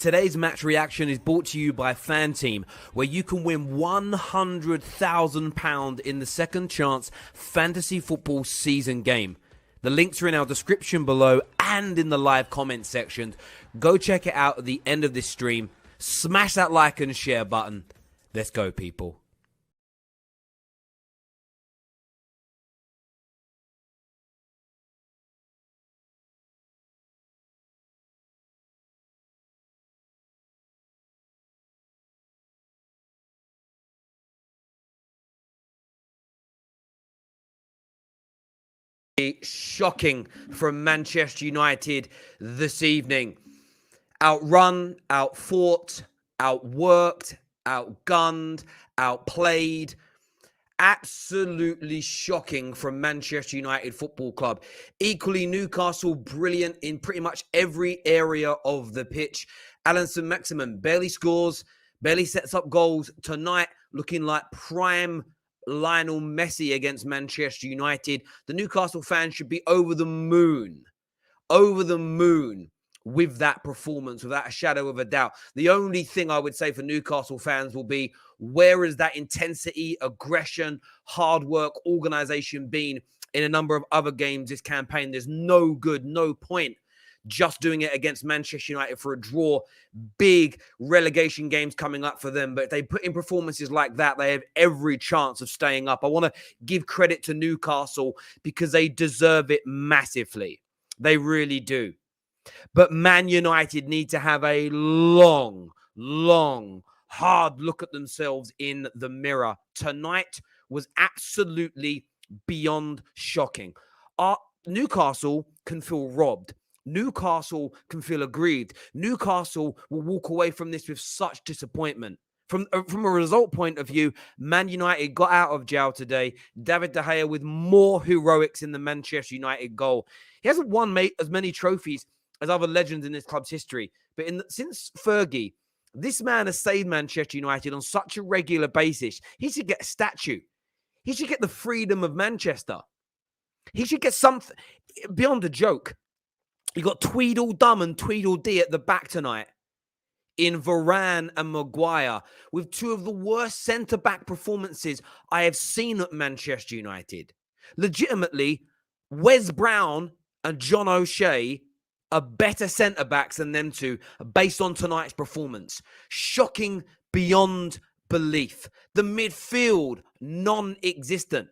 Today's match reaction is brought to you by FanTeam, where you can win £100,000 in the second chance fantasy football season game. The links are in our description below and in the live comment section. Go check it out at the end of this stream. Smash that like and share button. Let's go, people. Shocking from Manchester United this evening. Outrun, outfought, outworked, outgunned, outplayed. Absolutely shocking from Manchester United Football Club. Equally, Newcastle brilliant in pretty much every area of the pitch. Alisson Maximin barely scores, barely sets up goals. Tonight, looking like prime Lionel Messi against Manchester United. The Newcastle fans should be over the moon with that performance, without a shadow of a doubt. The only thing I would say for Newcastle fans will be, where is that intensity, aggression, hard work, organisation been in a number of other games this campaign? There's no point just doing it against Manchester United for a draw. Big relegation games coming up for them. But if they put in performances like that, they have every chance of staying up. I want to give credit to Newcastle because they deserve it massively. They really do. But Man United need to have a long, hard look at themselves in the mirror. Tonight was absolutely beyond shocking. Newcastle can feel robbed. Newcastle can feel aggrieved. Newcastle will walk away from this with such disappointment. From a result point of view, Man United got out of jail today. David De Gea with more heroics in the Manchester United goal. He hasn't won as many trophies as other legends in this club's history. But since Fergie, this man has saved Manchester United on such a regular basis. He should get a statue. He should get the freedom of Manchester. He should get something beyond a joke. You got Tweedledum and Tweedledee at the back tonight in Varane and Maguire, with two of the worst centre-back performances I have seen at Manchester United. Legitimately, Wes Brown and John O'Shea are better centre-backs than them two based on tonight's performance. Shocking beyond belief. The midfield, non-existent.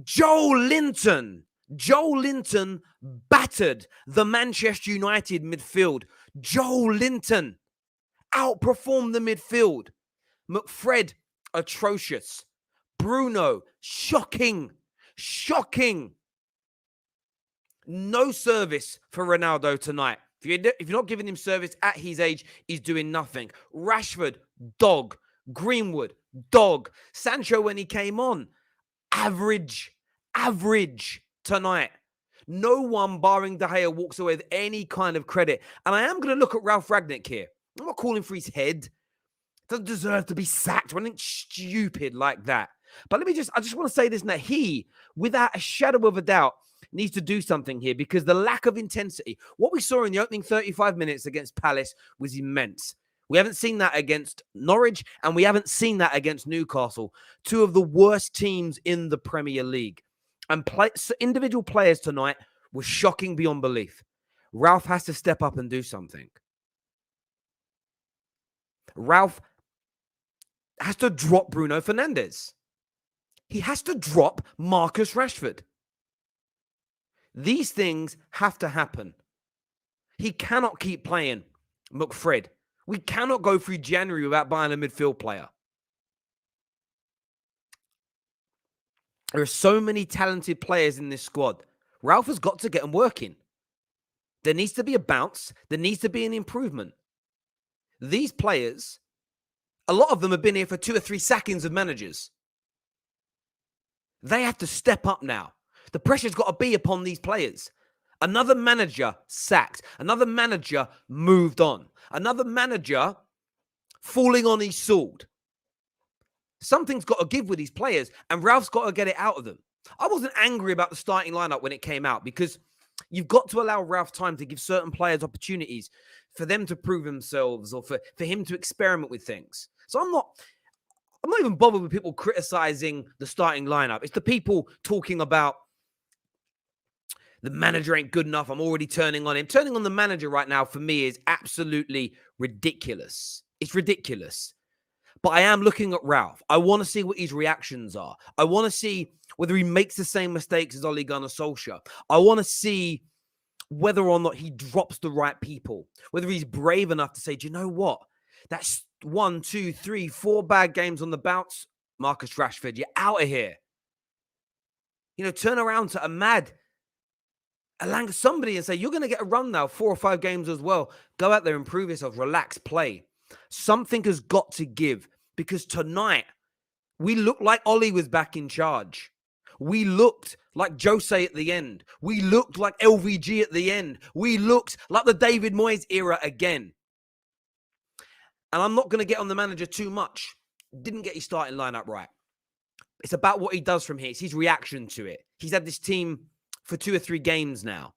Joe Linton battered the Manchester United midfield. Joe Linton outperformed the midfield. McFred, atrocious. Bruno, shocking. No service for Ronaldo tonight. If you're not giving him service at his age, he's doing nothing. Rashford, dog. Greenwood, dog. Sancho, when he came on, average tonight. No one, barring De Gea, walks away with any kind of credit. And I am going to look at Ralf Rangnick here. I'm not calling for his head. Doesn't deserve to be sacked or anything stupid like that. But I just want to say this now. He, without a shadow of a doubt, needs to do something here, because the lack of intensity, what we saw in the opening 35 minutes against Palace was immense. We haven't seen that against Norwich, and we haven't seen that against Newcastle, two of the worst teams in the Premier League. And individual players tonight were shocking beyond belief. Ralf has to step up and do something. Ralf has to drop Bruno Fernandes. He has to drop Marcus Rashford. These things have to happen. He cannot keep playing McFred. We cannot go through January without buying a midfield player. There are so many talented players in this squad. Ralf has got to get them working. There needs to be a bounce. There needs to be an improvement. These players, a lot of them have been here for 2 or 3 sackings of managers. They have to step up now. The pressure's got to be upon these players. Another manager sacked. Another manager moved on. Another manager falling on his sword. Something's got to give with these players, and Ralph's got to get it out of them. I wasn't angry about the starting lineup when it came out, because You've got to allow Ralph time to give certain players opportunities for them to prove themselves or for him to experiment with things. So I'm not even bothered with people criticizing the starting lineup. It's the people talking about the manager ain't good enough. I'm already turning on him. Turning on the manager right now for me is absolutely ridiculous. It's ridiculous. But I am looking at Ralph. I want to see what his reactions are. I want to see whether he makes the same mistakes as Ole Gunnar Solskjaer. I want to see whether or not he drops the right people. Whether he's brave enough to say, do you know what? That's 1, 2, 3, 4 bad games on the bounce. Marcus Rashford, you're out of here. Turn around to somebody and say, you're going to get a run now, 4 or 5 games as well. Go out there and prove yourself. Relax, play. Something has got to give, because tonight we looked like Ollie was back in charge. We looked like Jose at the end. We looked like LVG at the end. We looked like the David Moyes era again. And I'm not going to get on the manager too much. Didn't get his starting lineup right. It's about what he does from here. It's his reaction to it. He's had this team for 2 or 3 games now.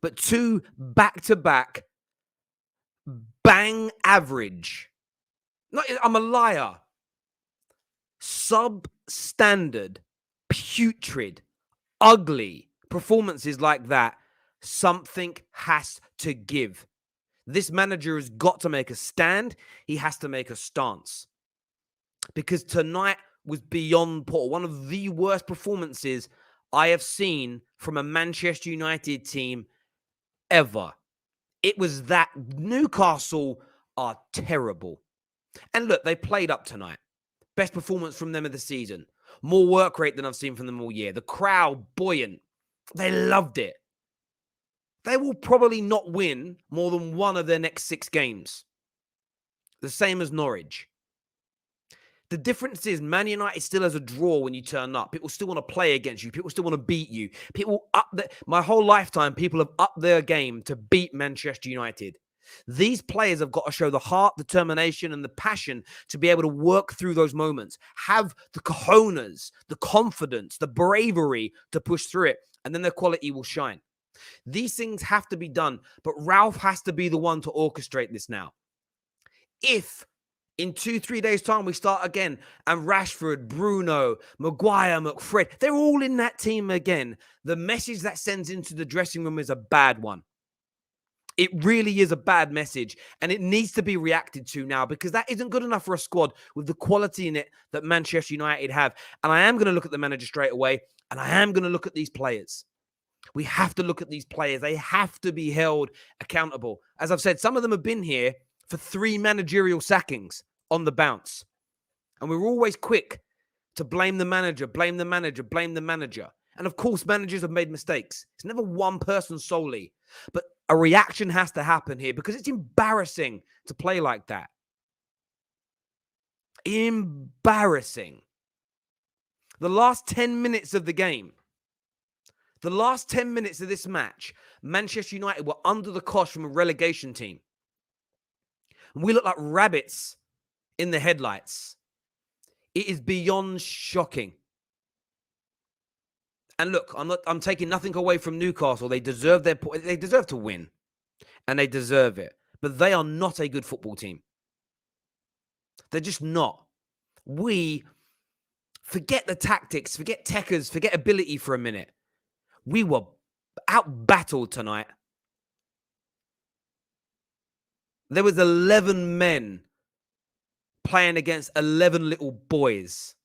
But 2 back-to-back bang average. I'm a liar. Substandard, putrid, ugly performances like that. Something has to give. This manager has got to make a stand. He has to make a stance. Because tonight was beyond poor. One of the worst performances I have seen from a Manchester United team ever. It was that. Newcastle are terrible. And look, they played up tonight. Best performance from them of the season. More work rate than I've seen from them all year. The crowd, buoyant. They loved it. They will probably not win more than 1 of their next 6 games. The same as Norwich. The difference is Man United still has a draw when you turn up. People still want to play against you. People still want to beat you. My whole lifetime, people have upped their game to beat Manchester United. These players have got to show the heart, determination, and the passion to be able to work through those moments. Have the cojones, the confidence, the bravery to push through it, and then their quality will shine. These things have to be done, but Ralph has to be the one to orchestrate this now. If in 2-3 days' time we start again, and Rashford, Bruno, Maguire, McFred, they're all in that team again, the message that sends into the dressing room is a bad one. It really is a bad message, and it needs to be reacted to now, because that isn't good enough for a squad with the quality in it that Manchester United have. And I am going to look at the manager straight away, and I am going to look at these players. We have to look at these players. They have to be held accountable. As I've said, some of them have been here for 3 managerial sackings on the bounce. And we're always quick to blame the manager, blame the manager, blame the manager. And of course, managers have made mistakes. It's never one person solely. But a reaction has to happen here, because it's embarrassing to play like that. Embarrassing. The last 10 minutes of the game, the last 10 minutes of this match, Manchester United were under the cosh from a relegation team. And we look like rabbits in the headlights. It is beyond shocking. And look, I'm taking nothing away from Newcastle. They deserve they deserve to win. And they deserve it. But they are not a good football team. They're just not. We forget the tactics, forget techers, forget ability for a minute. We were out-battled tonight. There was 11 men playing against 11 little boys.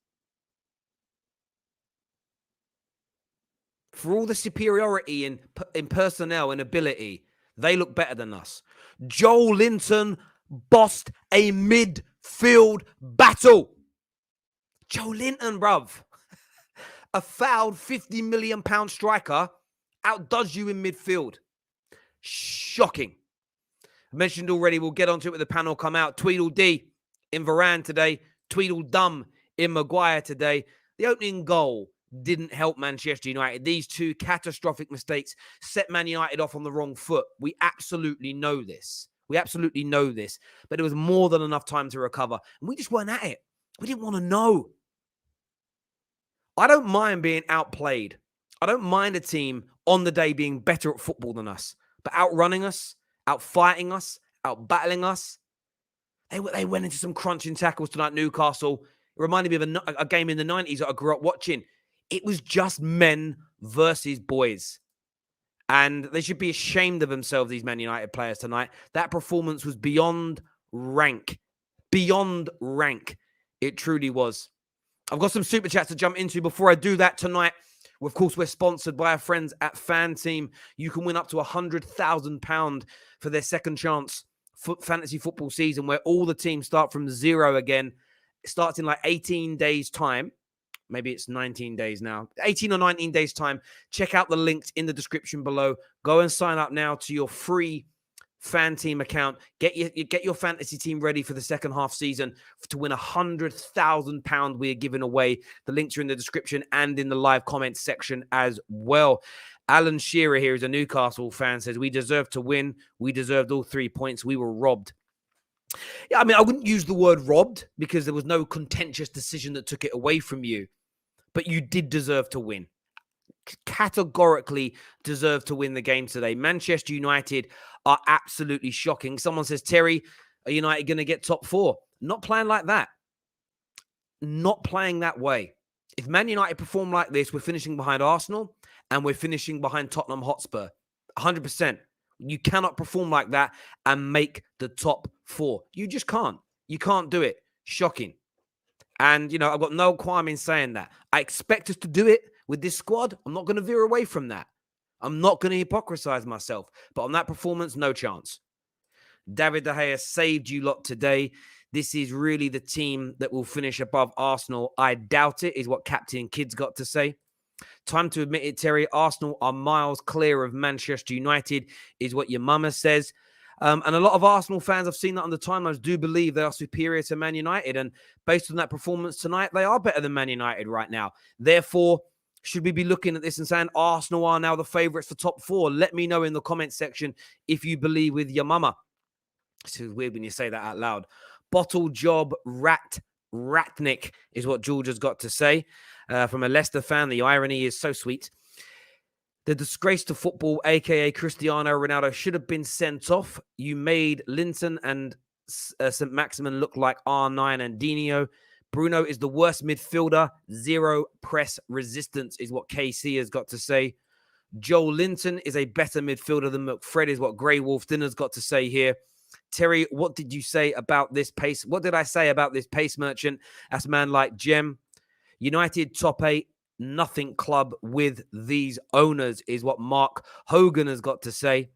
For all the superiority in personnel and ability, they look better than us. Joel Linton bossed a midfield battle. Joel Linton, bruv. A fouled £50 million striker outdoes you in midfield. Shocking. I mentioned already, we'll get onto it with the panel come out. Tweedledee in Varane today. Tweedledum in Maguire today. The opening goal didn't help Manchester United. These 2 catastrophic mistakes set Man United off on the wrong foot. We absolutely know this. We absolutely know this. But it was more than enough time to recover. And we just weren't at it. We didn't want to know. I don't mind being outplayed. I don't mind a team on the day being better at football than us, but outrunning us, outfighting us, outbattling us. They went into some crunching tackles tonight, Newcastle. It reminded me of a game in the 90s that I grew up watching. It was just men versus boys. And they should be ashamed of themselves, these Man United players tonight. That performance was beyond rank. Beyond rank. It truly was. I've got some super chats to jump into. Before I do that tonight, of course, we're sponsored by our friends at Fan Team. You can win up to £100,000 for their second chance fantasy football season, where all the teams start from zero again. It starts in like 18 days' time. Maybe it's 19 days now. 18 or 19 days' time. Check out the links in the description below. Go and sign up now to your free Fan Team account. Get your fantasy team ready for the second half season to win £100,000 we are giving away. The links are in the description and in the live comments section as well. Alan Shearer here is a Newcastle fan, says, we deserved to win. We deserved all 3 points. We were robbed. Yeah, I mean, I wouldn't use the word robbed because there was no contentious decision that took it away from you. But you did deserve to win. Categorically deserve to win the game today. Manchester United are absolutely shocking. Someone says, Terry, are United going to get top 4? Not playing like that. Not playing that way. If Man United perform like this, we're finishing behind Arsenal and we're finishing behind Tottenham Hotspur. 100%. You cannot perform like that and make the top 4. You just can't. You can't do it. Shocking. And, you know, I've got no qualm in saying that. I expect us to do it with this squad. I'm not going to veer away from that. I'm not going to hypocrisize myself. But on that performance, no chance. David De Gea saved you lot today. This is really the team that will finish above Arsenal. I doubt it, is what Captain Kidd's got to say. Time to admit it, Terry. Arsenal are miles clear of Manchester United, is what your mama says. And a lot of Arsenal fans, I've seen that on the timelines, do believe they are superior to Man United. And based on that performance tonight, they are better than Man United right now. Therefore, should we be looking at this and saying Arsenal are now the favourites for top 4? Let me know in the comments section if you believe with your mama. It's weird when you say that out loud. Bottle job Ratnik is what George has got to say. From a Leicester fan, the irony is so sweet. The disgrace to football, a.k.a. Cristiano Ronaldo, should have been sent off. You made Linton and St. Maximin look like R9 and Dino. Bruno is the worst midfielder. Zero press resistance is what KC has got to say. Joel Linton is a better midfielder than McFred is what Grey Wolf Dinner's got to say here. Terry, what did you say about this pace? What did I say about this pace merchant? That's a man like Jem. United top 8. Nothing club with these owners is what Mark Hogan has got to say.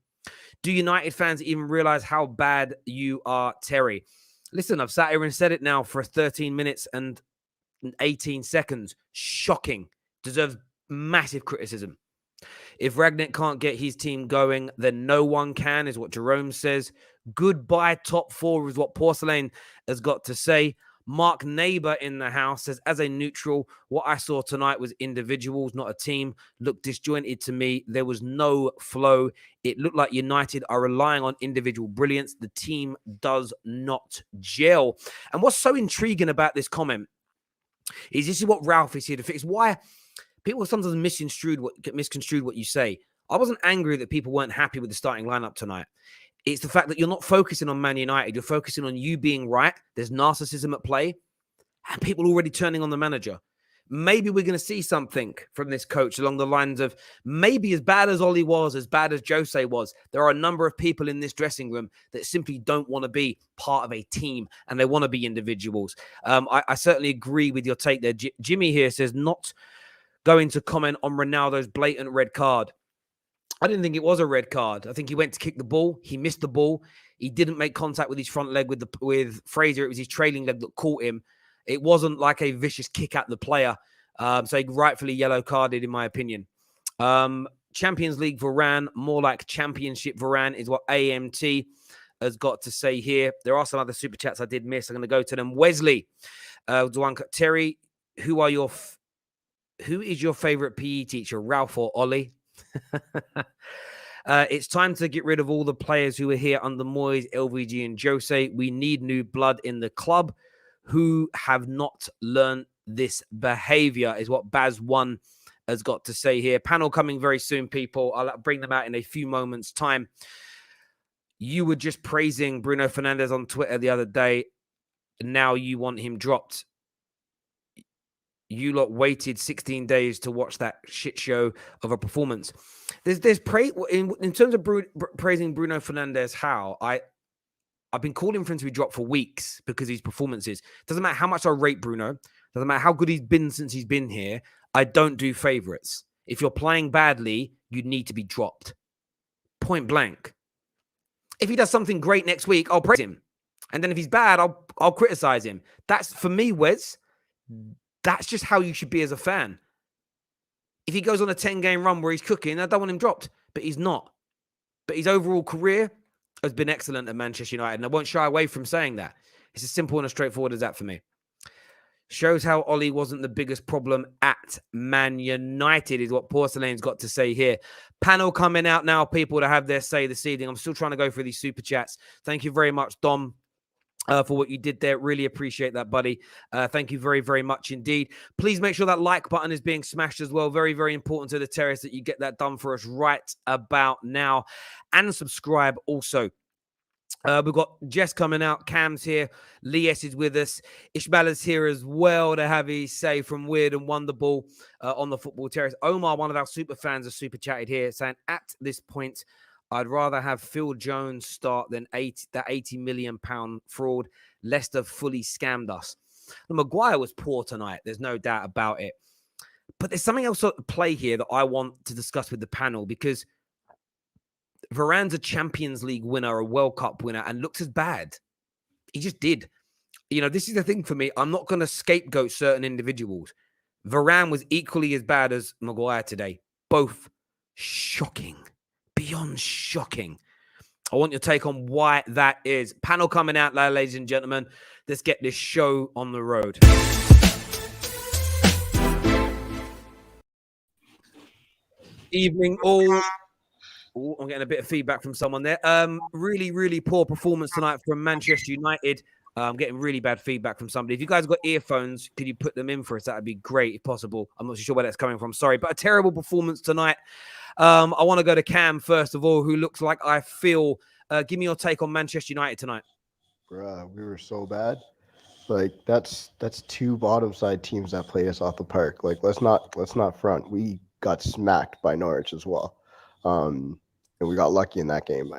Do United fans even realize how bad you are, Terry? Listen, I've sat here and said it now for 13 minutes and 18 seconds. Shocking. Deserves massive criticism. If Ragnick can't get his team going, then no one can, is what Jerome says. Goodbye top 4 is what Porcelain has got to say. Mark Neighbor in the house says, as a neutral, what I saw tonight was individuals, not a team. Looked disjointed to me. There was no flow. It looked like United are relying on individual brilliance. The team does not gel. And what's so intriguing about this comment is this is what Ralph is here to fix. Why people sometimes misconstrued what you say. I wasn't angry that people weren't happy with the starting lineup tonight. It's the fact that you're not focusing on Man United. You're focusing on you being right. There's narcissism at play. And people already turning on the manager. Maybe we're going to see something from this coach along the lines of maybe as bad as Ollie was, as bad as Jose was, there are a number of people in this dressing room that simply don't want to be part of a team and they want to be individuals. I certainly agree with your take there. Jimmy here says not going to comment on Ronaldo's blatant red card. I didn't think it was a red card. I think he went to kick the ball. He missed the ball. He didn't make contact with his front leg with Fraser. It was his trailing leg that caught him. It wasn't like a vicious kick at the player. So he rightfully yellow carded, in my opinion. Champions League Varane, more like Championship Varane is what AMT has got to say here. There are some other super chats I did miss. I'm going to go to them. Wesley, Terry, who is your favorite PE teacher, Ralph or Ollie? It's time to get rid of all the players who are here under Moyes, LVG, and Jose. We need new blood in the club who have not learned this behavior, is what Baz1 has got to say here. Panel coming very soon, people. I'll bring them out in a few moments' time. You were just praising Bruno Fernandes on Twitter the other day. Now you want him dropped. You lot waited 16 days to watch that shit show of a performance. There's praise in terms of praising Bruno Fernandes. How I've been calling for him to be dropped for weeks because of his performances. Doesn't matter how much I rate Bruno. Doesn't matter how good he's been since he's been here. I don't do favorites. If you're playing badly, you need to be dropped. Point blank. If he does something great next week, I'll praise him. And then if he's bad, I'll criticize him. That's, for me, Wes, that's just how you should be as a fan. If he goes on a 10-game run where he's cooking, I don't want him dropped. But he's not. But his overall career has been excellent at Manchester United. And I won't shy away from saying that. It's as simple and as straightforward as that for me. Shows how Ollie wasn't the biggest problem at Man United is what Porcelain's got to say here. Panel coming out now, people, to have their say this evening. I'm still trying to go through these super chats. Thank you very much, Dom, for what you did there. Really appreciate that, buddy. Thank you very, very much indeed. Please make sure that like button is being smashed as well. Very, very important to the terrace that you get that done for us right about now. And subscribe also. We've got Jess coming out. Cam's here. Lee S is with us. Ishmael is here as well to have his say from Weird and Wonderball on the football terrace. Omar, one of our super fans, has super chatted here saying, at this point, I'd rather have Phil Jones start than that £80 million fraud. Leicester fully scammed us. The Maguire was poor tonight. There's no doubt about it. But there's something else at play here that I want to discuss with the panel, because Varane's a Champions League winner, a World Cup winner, and looks as bad. He just did. You know, this is the thing for me. I'm not going to scapegoat certain individuals. Varane was equally as bad as Maguire today. Both shocking. Beyond shocking. I want your take on why that is. Panel coming out, ladies and gentlemen. Let's get this show on the road. Evening all. Ooh, I'm getting a bit of feedback from someone there. Really, really poor performance tonight from Manchester United. I'm getting really bad feedback from somebody. If you guys got earphones, could you put them in for us? That would be great if possible. I'm not too sure where that's coming from. Sorry, but a terrible performance tonight. I want to go to Cam first of all, who looks like I feel. Give me your take on Manchester United tonight. Bruh, we were so bad. Like that's two bottom side teams that played us off the park. Like let's not front. We got smacked by Norwich as well. And we got lucky in that game.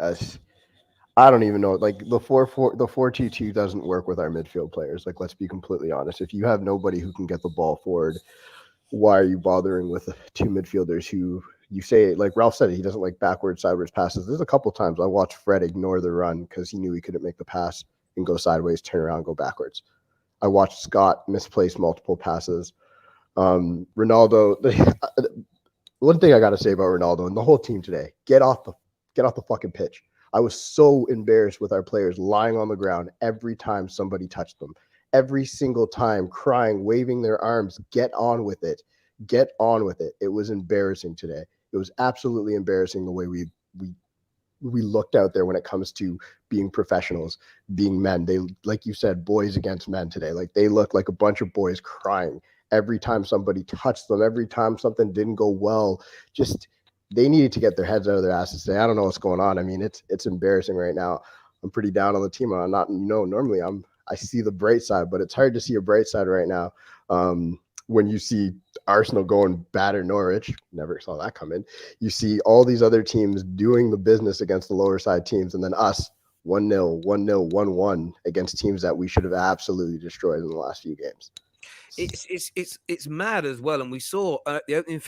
I don't even know. Like the 4-2-2 doesn't work with our midfield players. Like, let's be completely honest. If you have nobody who can get the ball forward, why are you bothering with two midfielders who you say, like Ralph said, he doesn't like backwards, sideways passes. There's a couple times I watched Fred ignore the run because he knew he couldn't make the pass and go sideways, turn around, go backwards. I watched Scott misplace multiple passes. Ronaldo. One thing I got to say about Ronaldo and the whole team today: get off the fucking pitch. I was so embarrassed with our players lying on the ground every time somebody touched them. Every single time, crying, waving their arms. Get on with it. Get on with it. It was embarrassing today. It was absolutely embarrassing the way we looked out there when it comes to being professionals, being men. They, like you said, boys against men today. Like they looked like a bunch of boys crying every time somebody touched them, every time something didn't go well. Just they needed to get their heads out of their asses today. I don't know what's going on. I mean, it's embarrassing right now. I'm pretty down on the team. I'm not, normally I see the bright side, but it's hard to see a bright side right now. When you see Arsenal going batter Norwich, never saw that come in. You see all these other teams doing the business against the lower side teams, and then us 1-0, 1-0, 1-1 against teams that we should have absolutely destroyed in the last few games. It's mad as well. And we saw the opening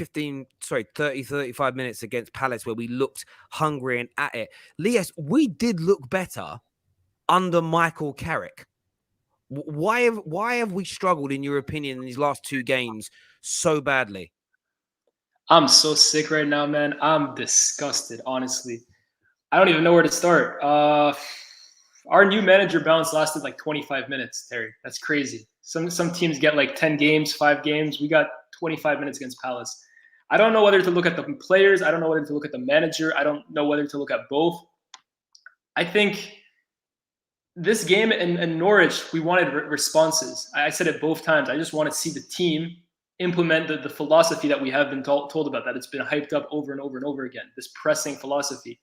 35 minutes against Palace where we looked hungry and at it. Lias, we did look better under Michael Carrick. Why have we struggled, in your opinion, in these last two games so badly? I'm so sick right now, man. I'm disgusted, honestly. I don't even know where to start. Our new manager bounce lasted like 25 minutes, Terry. That's crazy. Some teams get like 10 games, 5 games. We got 25 minutes against Palace. I don't know whether to look at the players. I don't know whether to look at the manager. I don't know whether to look at both. I think this game in Norwich, we wanted responses. I said it both times. I just want to see the team implement the philosophy that we have been told about, that it's been hyped up over and over and over again, this pressing philosophy.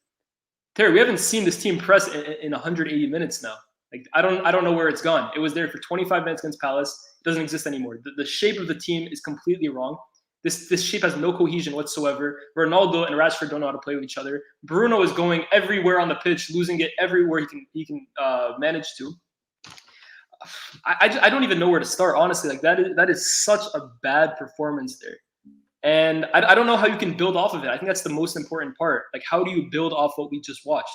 Terry, we haven't seen this team press in 180 minutes now. Like, I don't know where it's gone. It was there for 25 minutes against Palace. It doesn't exist anymore. The shape of the team is completely wrong. This shape has no cohesion whatsoever. Ronaldo and Rashford don't know how to play with each other. Bruno is going everywhere on the pitch, losing it everywhere he can manage to. I don't even know where to start, honestly. Like, that is such a bad performance there. And I don't know how you can build off of it. I think that's the most important part. Like, how do you build off what we just watched?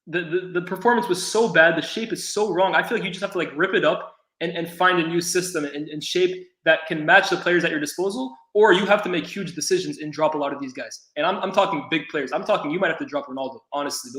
The performance was so bad. The shape is so wrong. I feel like you just have to like rip it up and find a new system and shape that can match the players at your disposal, or you have to make huge decisions and drop a lot of these guys. And I'm talking big players. I'm talking you might have to drop Ronaldo, honestly.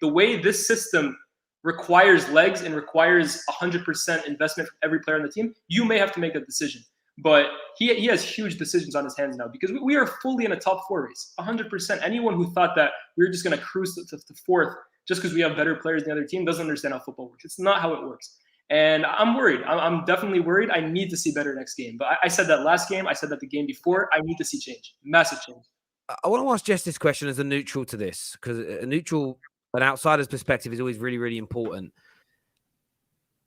The way this system requires legs and requires 100% investment from every player on the team, you may have to make that decision. But he has huge decisions on his hands now, because we are fully in a top 4 race, 100%. Anyone who thought that we were just going to cruise to 4th just because we have better players than the other team doesn't understand how football works. It's not how it works. And I'm worried. I'm definitely worried. I need to see better next game. But I said that last game. I said that the game before. I need to see change, massive change. I want to ask Jess this question as a neutral to this, because a neutral, an outsider's perspective is always really, really important.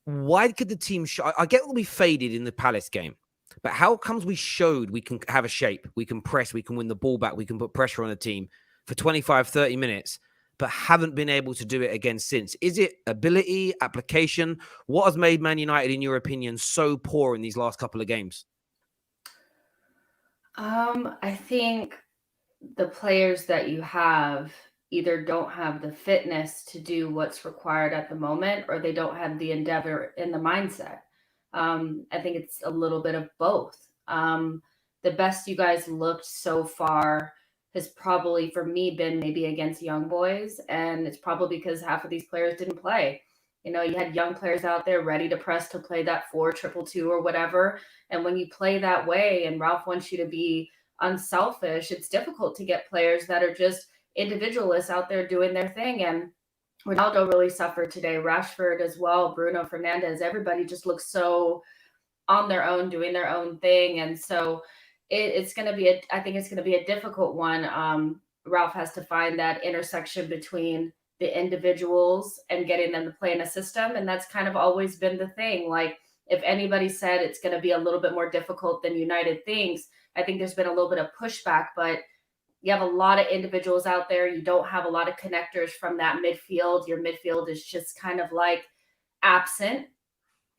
Why could the team I get that we faded in the Palace game, but how comes we showed we can have a shape, we can press, we can win the ball back, we can put pressure on the team for 25, 30 minutes, but haven't been able to do it again since? Is it ability, application? What has made Man United, in your opinion, so poor in these last couple of games? I think the players that you have either don't have the fitness to do what's required at the moment, or they don't have the endeavor in the mindset. I think it's a little bit of both. The best you guys looked so far has probably, for me, been maybe against young boys. And it's probably because half of these players didn't play. You know, you had young players out there ready to press to play that 4-2-2 or whatever. And when you play that way and Ralph wants you to be unselfish, it's difficult to get players that are just individualists out there doing their thing. And Ronaldo really suffered today. Rashford as well. Bruno Fernandes. Everybody just looks so on their own, doing their own thing. And so it's going to be I think it's going to be a difficult one. Ralph has to find that intersection between the individuals and getting them to play in a system. And that's kind of always been the thing. Like, if anybody said it's going to be a little bit more difficult than United thinks, I think there's been a little bit of pushback, but you have a lot of individuals out there. You don't have a lot of connectors from that midfield. Your midfield is just kind of like absent.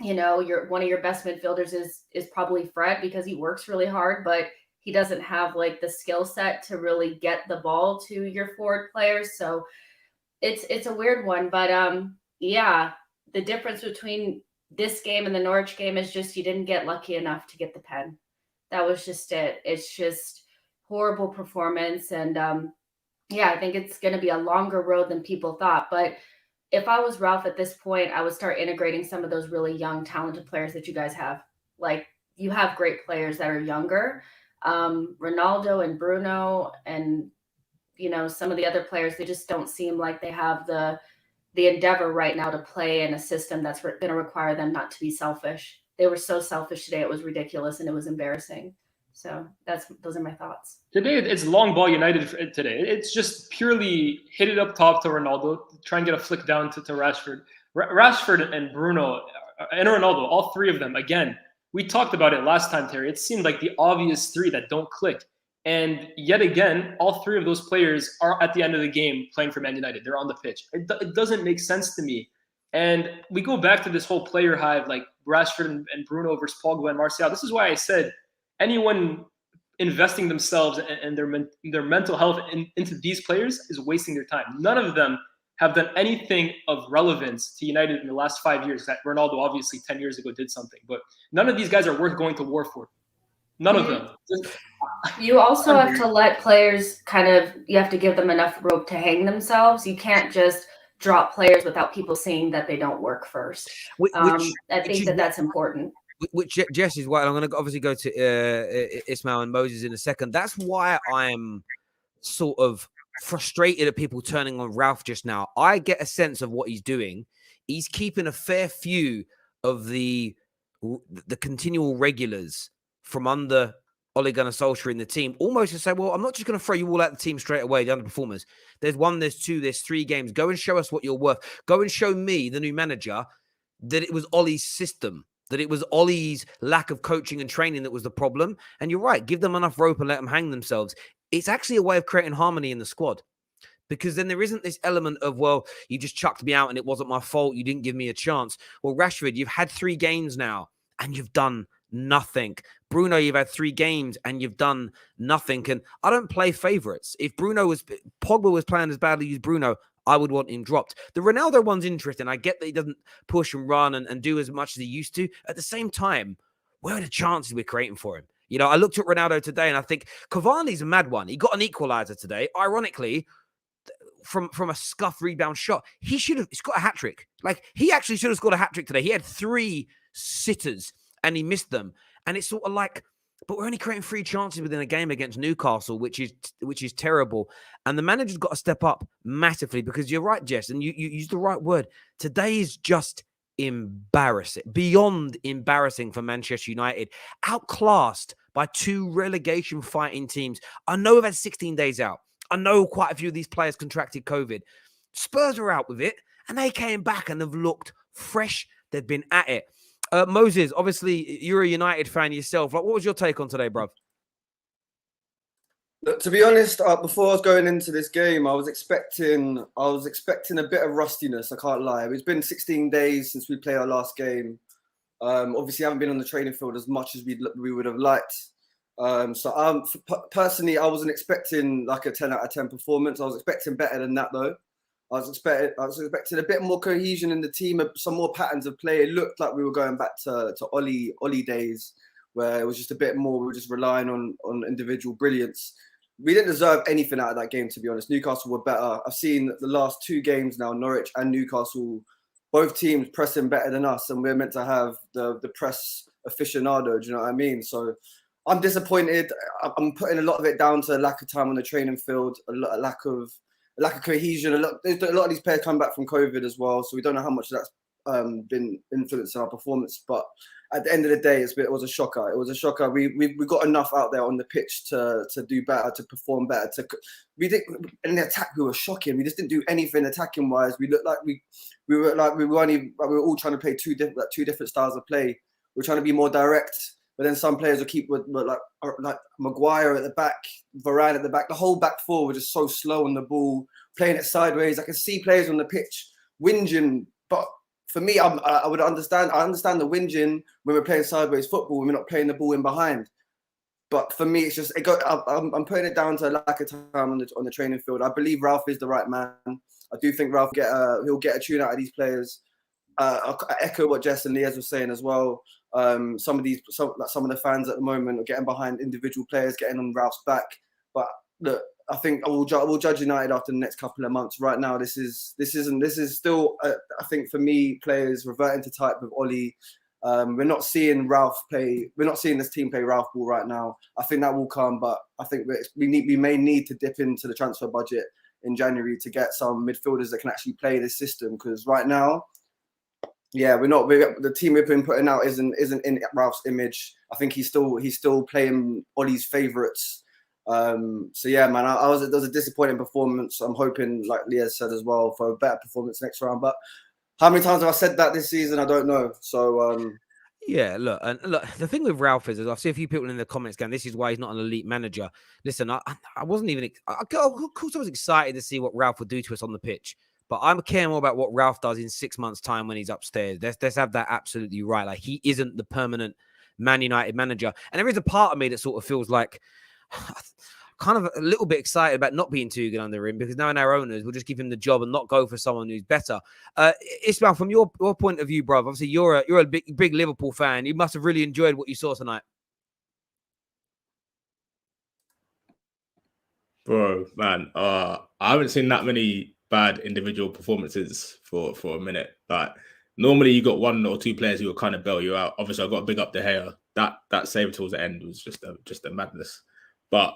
You know, one of your best midfielders is probably Fred, because he works really hard, but he doesn't have like the skill set to really get the ball to your forward players. So it's a weird one, but yeah, the difference between this game and the Norwich game is just you didn't get lucky enough to get the pen. That was just it. It's just horrible performance. And yeah, I think it's going to be a longer road than people thought. But if I was Ralph at this point, I would start integrating some of those really young, talented players that you guys have. Like, you have great players that are younger. Ronaldo and Bruno and, you know, some of the other players, they just don't seem like they have the endeavor right now to play in a system that's going to require them not to be selfish. They were so selfish today. It was ridiculous and it was embarrassing. So those are my thoughts. Today, it's long ball United today. It's just purely hit it up top to Ronaldo, try and get a flick down to Rashford. Rashford and Bruno and Ronaldo, all three of them, again, we talked about it last time, Terry. It seemed like the obvious three that don't click. And yet again, all three of those players are at the end of the game playing for Man United. They're on the pitch. It doesn't make sense to me. And we go back to this whole player hive, like Rashford and Bruno versus Pogba and Martial. This is why I said anyone investing themselves and their mental health into these players is wasting their time. None of them have done anything of relevance to United in the last 5 years. That Ronaldo obviously 10 years ago did something, but none of these guys are worth going to war for. None of them. You also have to let players you have to give them enough rope to hang themselves. You can't just drop players without people seeing that they don't work first. I think that's important. Which Jess is why I'm going to obviously go to Ismail and Moses in a second. That's why I'm sort of frustrated at people turning on Ralph just now. I get a sense of what he's doing. He's keeping a fair few of the continual regulars from under Ole Gunnar Solskjaer in the team, almost to say, well, I'm not just going to throw you all out the team straight away, the underperformers. There's 1, there's 2, there's 3 games. Go and show us what you're worth. Go and show me, the new manager, that it was Ole's system, that it was Ole's lack of coaching and training that was the problem. And you're right, give them enough rope and let them hang themselves. It's actually a way of creating harmony in the squad. Because then there isn't this element of, well, you just chucked me out and it wasn't my fault. You didn't give me a chance. Well, Rashford, you've had 3 games now and you've done nothing. Bruno, you've had 3 games and you've done nothing. And I don't play favourites. If Pogba was playing as badly as Bruno, I would want him dropped. The Ronaldo one's interesting. I get that he doesn't push and run and do as much as he used to. At the same time, where are the chances we're creating for him? You know, I looked at Ronaldo today and I think Cavani's a mad one. He got an equaliser today. Ironically, from a scuff rebound shot, he's got a hat-trick. Like, he actually should have scored a hat-trick today. He had 3 sitters and he missed them. And it's sort of like, but we're only creating 3 chances within a game against Newcastle, which is terrible. And the manager's got to step up massively, because you're right, Jess, and you used the right word. Today is just embarrassing, beyond embarrassing for Manchester United. Outclassed by 2 relegation fighting teams. I know we've had 16 days out. I know quite a few of these players contracted COVID. Spurs were out with it, and they came back and have looked fresh. They've been at it. Moses, obviously, you're a United fan yourself. Like, what was your take on today, bruv? Look, to be honest, before I was going into this game, I was expecting a bit of rustiness. I can't lie. It's been 16 days since we played our last game. Obviously, I haven't been on the training field as much as we would have liked. Personally, I wasn't expecting like a 10 out of 10 performance. I was expecting better than that, though. I was expecting a bit more cohesion in the team, some more patterns of play. It looked like we were going back to Ole days, where it was just a bit more. We were just relying on individual brilliance. We didn't deserve anything out of that game, to be honest. Newcastle were better. I've seen the last 2 games now, Norwich and Newcastle, both teams pressing better than us, and we're meant to have the press aficionado. Do you know what I mean? So I'm disappointed. I'm putting a lot of it down to a lack of time on the training field, a lack of cohesion. A lot of these players come back from COVID as well, so we don't know how much that's been influencing our performance. But at the end of the day, it was a shocker. It was a shocker. We got enough out there on the pitch to do better, to perform better. In the attack, we were shocking. We just didn't do anything attacking wise. We looked like we were all trying to play two different styles of play. We were trying to be more direct. But then some players would keep with like Maguire at the back, Varane at the back. The whole back 4 were just so slow on the ball, playing it sideways. I can see players on the pitch whinging. But for me, I would understand. I understand the whinging when we're playing sideways football, when we're not playing the ball in behind. But for me, it's just I'm putting it down to a lack of time on the training field. I believe Ralf is the right man. I do think Ralf he'll get a tune out of these players. I echo what Jess and Liaz were saying as well. Some of the fans at the moment are getting behind individual players, getting on Ralph's back. But look, I think we'll judge United after the next couple of months. Right now, this is still I think for me, players reverting to type with Ole. We're not seeing Ralf play. We're not seeing this team play Ralf ball right now. I think that will come, but I think we may need to dip into the transfer budget in January to get some midfielders that can actually play this system. Because right now, yeah, the team we've been putting out isn't in Ralph's image. I think he's still playing Ole's favourites. So yeah, man, it was a disappointing performance. I'm hoping, like Leah said as well, for a better performance next round. But how many times have I said that this season? I don't know. So yeah, look, the thing with Ralph is I see a few people in the comments going, this is why he's not an elite manager. Listen, I wasn't even, of course I was excited to see what Ralph would do to us on the pitch. But I'm caring more about what Ralph does in 6 months' time when he's upstairs. Let's have that absolutely right. Like, he isn't the permanent Man United manager. And there is a part of me that sort of feels like kind of a little bit excited about not being too good under him, because knowing our owners, we'll just give him the job and not go for someone who's better. Ismail, from your point of view, bro, obviously you're a big Liverpool fan. You must have really enjoyed what you saw tonight. Bro, man, I haven't seen that many bad individual performances for a minute. Like, normally you got 1 or 2 players who will kind of bail you out. Obviously, I got to big up De Gea. That save towards the end was just a madness. But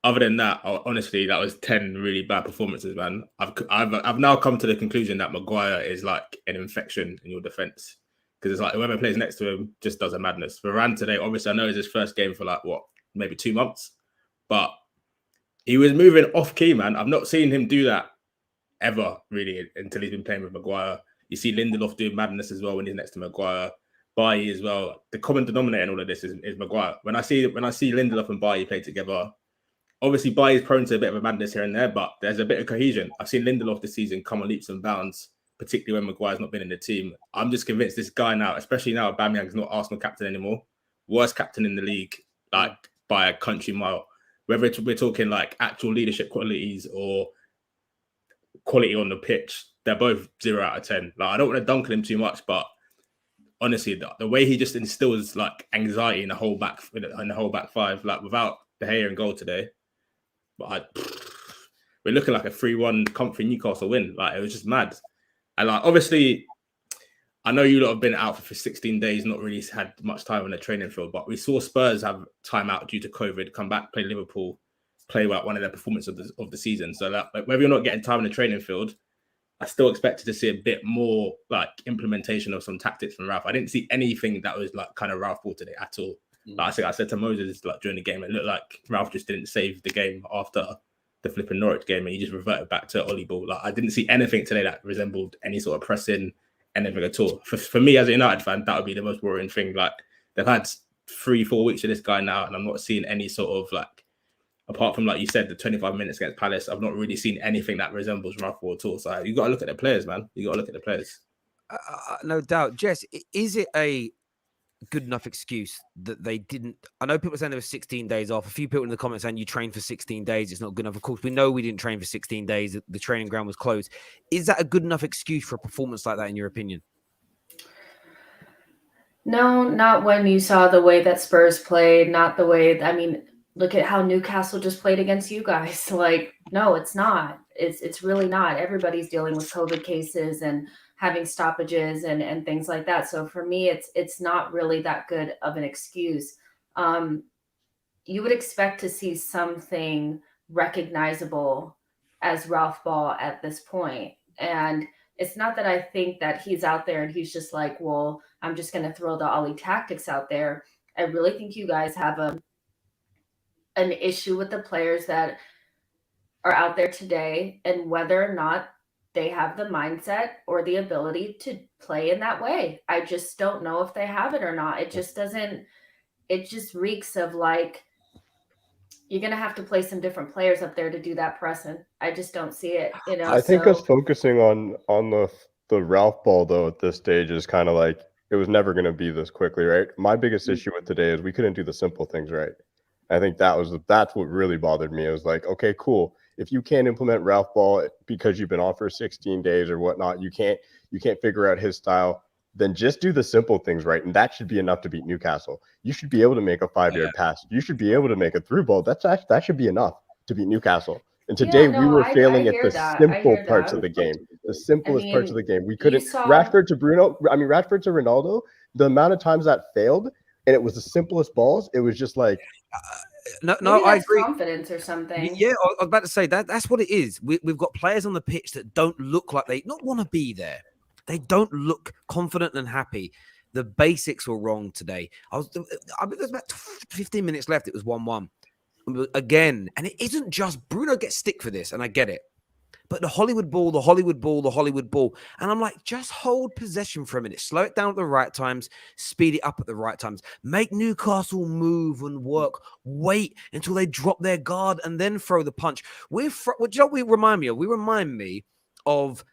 other than that, honestly, that was 10 really bad performances, man. I've now come to the conclusion that Maguire is like an infection in your defense. because it's like whoever plays next to him just does a madness. For RANT today, obviously, I know it's his first game for like maybe 2 months, but he was moving off key, man. I've not seen him do that ever really until he's been playing with Maguire. You see Lindelof doing madness as well when he's next to Maguire. Bailly as well. The common denominator in all of this is Maguire. When I see Lindelof and Bailly play together, obviously Bailly is prone to a bit of a madness here and there, but there's a bit of cohesion. I've seen Lindelof this season come on leaps and bounds, particularly when Maguire's not been in the team. I'm just convinced this guy now, especially now Aubameyang's not Arsenal captain anymore, worst captain in the league, like by a country mile. Whether we're talking like actual leadership qualities or quality on the pitch, they're both 0 out of 10. Like I don't want to dunk on him too much, but honestly, the way he just instills like anxiety in the whole back five, like without De Gea in goal today, but we're looking like a 3-1 comfy Newcastle win. Like it was just mad. And like obviously, I know you lot have been out for 16 days, not really had much time on the training field, but we saw Spurs have time out due to COVID, come back, play Liverpool, play like one of their performances of the season. So that like, whether you're not getting time in the training field, I still expected to see a bit more like implementation of some tactics from Ralph. I didn't see anything that was like kind of Ralph ball today at all. Like I said to Moses like during the game, it looked like Ralph just didn't save the game after the flipping Norwich game, and he just reverted back to Ollie ball. Like I didn't see anything today that resembled any sort of pressing, anything at all. For me as a United fan, that would be the most worrying thing. Like they've had 3-4 weeks of this guy now, and I'm not seeing any sort of like, apart from like you said, the 25 minutes against Palace, I've not really seen anything that resembles Ralph at all. So you got to look at the players, man. You got to look at the players. No doubt, Jess. Is it a good enough excuse that they didn't? I know people saying there were 16 days off. A few people in the comments saying you trained for 16 days. It's not good enough. Of course, we know we didn't train for 16 days. The training ground was closed. Is that a good enough excuse for a performance like that, in your opinion? No, not when you saw the way that Spurs played, not the way, I mean, look at how Newcastle just played against you guys. Like, no, it's not. It's really not. Everybody's dealing with COVID cases and having stoppages and things like that. So for me, it's not really that good of an excuse. You would expect to see something recognizable as Ralph Ball at this point. And it's not that I think that he's out there and he's just like, well, I'm just going to throw the Ollie tactics out there. I really think you guys have an issue with the players that are out there today and whether or not they have the mindset or the ability to play in that way. I just don't know if they have it or not. It just doesn't, it just reeks of like, you're going to have to play some different players up there to do that pressing. I just don't see it, you know. I think us focusing on the Ralph ball though at this stage is kind of like, it was never going to be this quickly, right? My biggest issue with today is we couldn't do the simple things right. I think that's what really bothered me. It was like, okay, cool. If you can't implement Ralph Ball because you've been off for 16 days or whatnot, you can't figure out his style, then just do the simple things right. And that should be enough to beat Newcastle. You should be able to make a 5-yard pass. You should be able to make a through ball. That should be enough to beat Newcastle. And today we were failing at the simple parts of the game, the simplest parts of the game. We couldn't. Rashford to Bruno, Rashford to Ronaldo, the amount of times that failed, and it was the simplest balls. It was just like, no, I agree. Confidence or something. Yeah, I was about to say that's what it is. We've got players on the pitch that don't look like they not want to be there. They don't look confident and happy. The basics were wrong today. There was about 15 minutes left. It was 1-1 again, and it isn't just Bruno gets stick for this, and I get it. But the Hollywood ball, and I'm like, just hold possession for a minute, slow it down at the right times, speed it up at the right times, make Newcastle move and work, wait until they drop their guard and then throw the punch. What do you know what we remind me of? We remind me of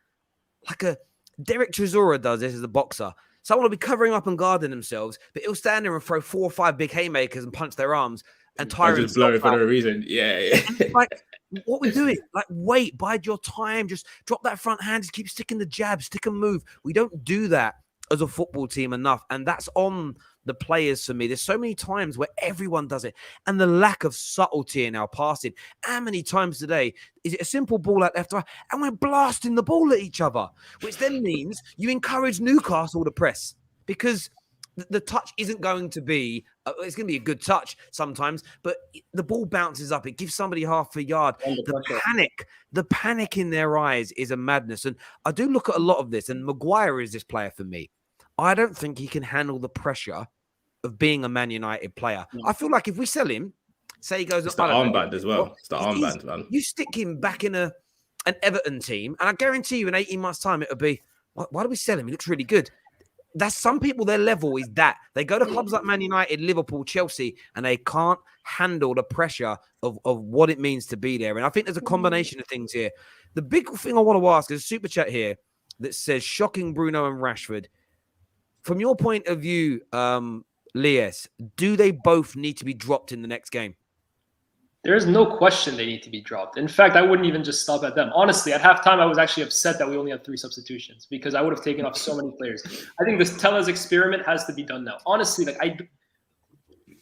like a Derek Chisora does this as a boxer. Someone will be covering up and guarding themselves, but he'll stand there and throw 4 or 5 big haymakers and punch their arms and tire just blow it for no reason. Yeah. Like, what we doing? Like, wait, bide your time. Just drop that front hand. Just keep sticking the jab, stick and move. We don't do that as a football team enough. And that's on the players for me. There's so many times where everyone does it. And the lack of subtlety in our passing. How many times today is it a simple ball out left to right? And we're blasting the ball at each other, which then means you encourage Newcastle to press because the touch isn't going to be, it's going to be a good touch sometimes, but the ball bounces up. It gives somebody half a yard. The panic in their eyes is a madness. And I do look at a lot of this, and Maguire is this player for me. I don't think he can handle the pressure of being a Man United player. I feel like if we sell him, say he goes, It's the armband as well. It's the armband, man. You stick him back in an Everton team, and I guarantee you in 18 months' time, it'll be, why do we sell him? He looks really good. That's some people, their level is that. They go to clubs like Man United, Liverpool, Chelsea, and they can't handle the pressure of what it means to be there. And I think there's a combination of things here. The big thing I want to ask is a super chat here that says, shocking Bruno and Rashford. From your point of view, Lies, do they both need to be dropped in the next game? There's no question they need to be dropped. In fact, I wouldn't even just stop at them. Honestly, at halftime, I was actually upset that we only had 3 substitutions because I would have taken off so many players. I think this Tellez experiment has to be done now. Honestly, like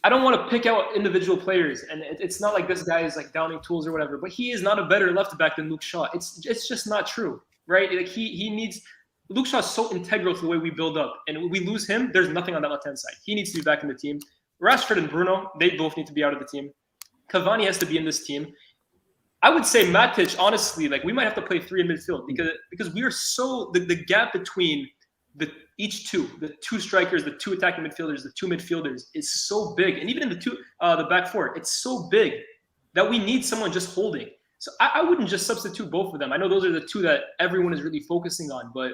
I don't want to pick out individual players, and it's not like this guy is like downing tools or whatever, but he is not a better left back than Luke Shaw. It's just not true, right? Like he needs. Luke Shaw is so integral to the way we build up, and when we lose him, there's nothing on that left-hand side. He needs to be back in the team. Rashford and Bruno, they both need to be out of the team. Cavani has to be in this team. I would say Matic, honestly, like we might have to play 3 in midfield because we are so the gap between the two strikers, the 2 attacking midfielders, the 2 midfielders is so big, and even in the back 4, it's so big that we need someone just holding. So I wouldn't just substitute both of them. I know those are the 2 that everyone is really focusing on, but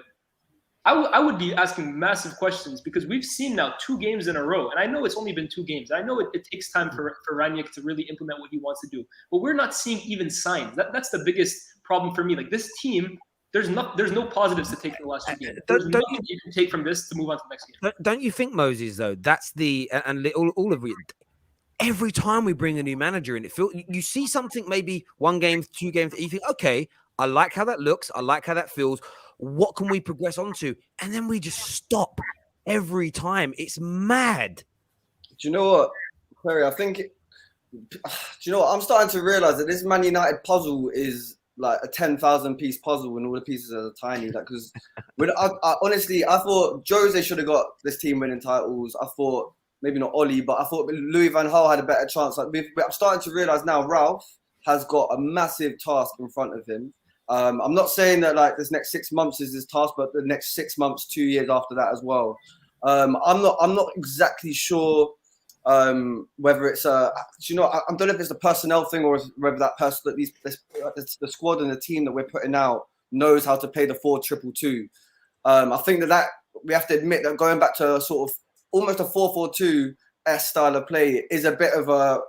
I would be asking massive questions because we've seen now 2 games in a row, and I know it's only been 2 games. I know it takes time for Ranić to really implement what he wants to do, but we're not seeing even signs. That's the biggest problem for me. Like this team, there's no positives to take from the last 2 games. There's nothing you can take from this to move on to the next game. Don't you think, Moses, though, that's all of it. Every time we bring a new manager in, you see something, maybe 1 game, 2 games, you think, okay, I like how that looks, I like how that feels. What can we progress onto? And then we just stop every time. It's mad. Do you know what, Perry? I think, do you know what? I'm starting to realize that this Man United puzzle is like a 10,000 piece puzzle and all the pieces are tiny. Like, because honestly, I thought Jose should have got this team winning titles. I thought maybe not Oli, but I thought Louis van Gaal had a better chance. Like, I'm starting to realize now RALF has got a massive task in front of him. I'm not saying that like this next 6 months is his task, but the next 6 months, 2 years after that as well. I'm not exactly sure whether it's do you know, I don't know if it's a personnel thing or whether that person, the squad and the team that we're putting out knows how to play the 4-2-2. I think that we have to admit that going back to a sort of almost a 4-4-2 style of play is a bit of a.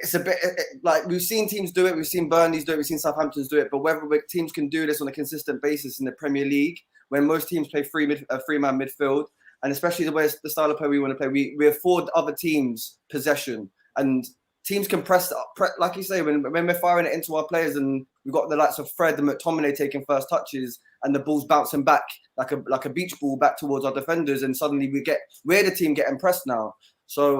It's a bit like we've seen teams do it, we've seen Burnley's do it, we've seen Southampton's do it, but whether teams can do this on a consistent basis in the Premier League, when most teams play 3-man midfield, and especially the style of play we want to play, we afford other teams possession, and teams can press like you say, when we're firing it into our players, and we've got the likes of Fred and McTominay taking first touches, and the ball's bouncing back like a beach ball back towards our defenders, and suddenly we're the team getting pressed now. So,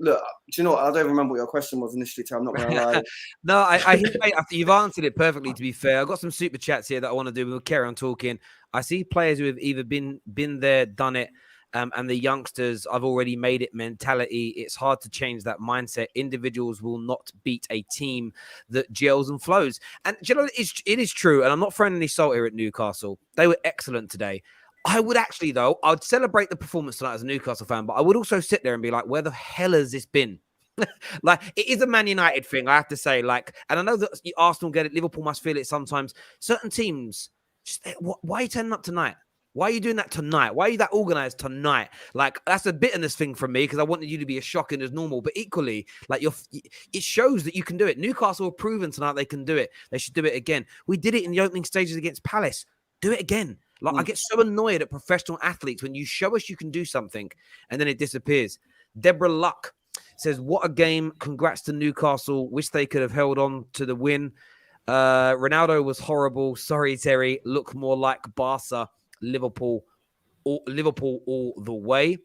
look, do you know what? I don't remember what your question was initially, Terry. I'm not going to lie. No, you've answered it perfectly, to be fair. I've got some super chats here that I want to do. We'll carry on talking. I see players who have either been there, done it, and the youngsters, I've already made it mentality. It's hard to change that mindset. Individuals will not beat a team that gels and flows. And, you know, it is true, and I'm not throwing any salt here at Newcastle. They were excellent today. I would actually, though, I'd celebrate the performance tonight as a Newcastle fan, but I would also sit there and be like, where the hell has this been? Like, it is a Man United thing, I have to say. Like, and I know that Arsenal get it, Liverpool must feel it sometimes. Certain teams, why are you turning up tonight? Why are you doing that tonight? Why are you that organized tonight? Like, that's a bitterness thing from me because I wanted you to be as shocking as normal. But equally, like, it shows that you can do it. Newcastle have proven tonight they can do it. They should do it again. We did it in the opening stages against Palace. Do it again. Like, I get so annoyed at professional athletes when you show us you can do something and then it disappears. Deborah Luck says, what a game. Congrats to Newcastle. Wish they could have held on to the win. Ronaldo was horrible. Sorry, Terry. Look more like Barca. Liverpool all the way.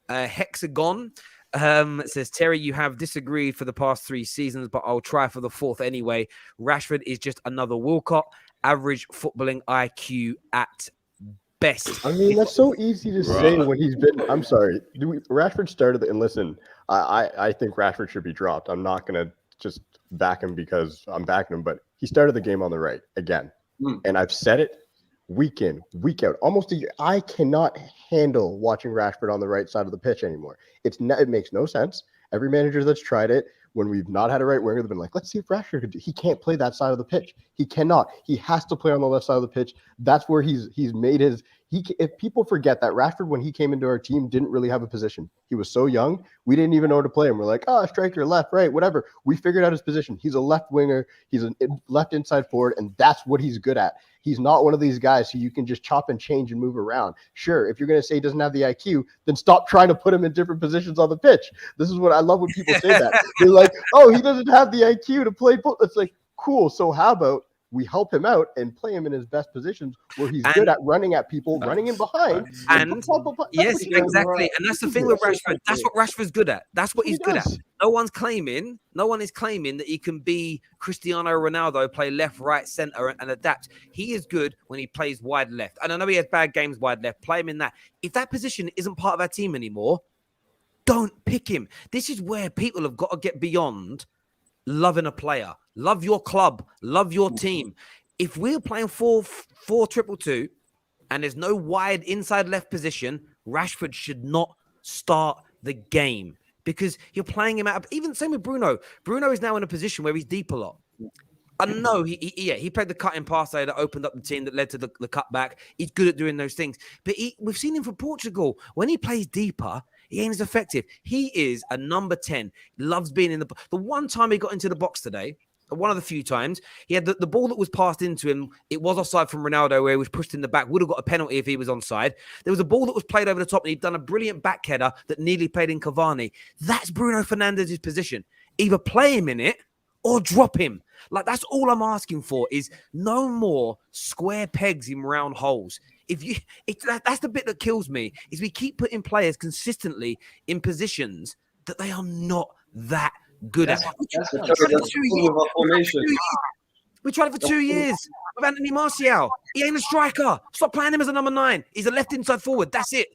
Hexagon says, Terry, you have disagreed for the past 3 seasons, but I'll try for the 4th anyway. Rashford is just another Walcott. Average footballing IQ at best. I mean, that's so easy to say when he's been. I'm sorry. Rashford started, and listen, I think Rashford should be dropped. I'm not going to just back him because I'm backing him, but he started the game on the right again. And I've said it week in, week out, almost a year. I cannot handle watching Rashford on the right side of the pitch anymore. It makes no sense. Every manager that's tried it, when we've not had a right winger, they've been like, let's see if Rashford could do. He can't play that side of the pitch. He cannot. He has to play on the left side of the pitch. That's where he's made his. If people forget that Rashford, when he came into our team, didn't really have a position. He was so young, we didn't even know where to play him. We're like, striker, left, right, whatever. We figured out his position. He's a left winger. He's a left inside forward, and that's what he's good at. He's not one of these guys who you can just chop and change and move around. Sure, if you're going to say he doesn't have the IQ, then stop trying to put him in different positions on the pitch. This is what I love when people say that. They're like, oh, he doesn't have the IQ to play football. It's like, cool. So how about we help him out and play him in his best positions where he's good at running at people, running in behind. Yes, exactly. And that's the thing with Rashford. That's what Rashford's good at. That's what he's good at. No one is claiming that he can be Cristiano Ronaldo, play left, right, center, and adapt. He is good when he plays wide left. And I know he has bad games wide left. Play him in that. If that position isn't part of our team anymore, don't pick him. This is where people have got to get beyond loving a player. Love your club. Love your team. If we're playing 4-4-2 and there's no wide inside left position, Rashford should not start the game because you're playing him out. Even same with Bruno. Bruno is now in a position where he's deep a lot. I know he played the cutting pass there that opened up the team that led to the cutback. He's good at doing those things. But we've seen him for Portugal. When he plays deeper, he ain't as effective. He is a number 10. Loves being in the one time he got into the box today, one of the few times, he had the ball that was passed into him. It was offside from Ronaldo where he was pushed in the back. Would have got a penalty if he was onside. There was a ball that was played over the top and he'd done a brilliant back header that nearly played in Cavani. That's Bruno Fernandez's position. Either play him in it or drop him. Like, that's all I'm asking for is no more square pegs in round holes. That's the bit that kills me is we keep putting players consistently in positions that they are not that good at. We tried it for 2 years with Anthony Martial. He ain't a striker. Stop playing him as a number 9. He's a left inside forward. That's it.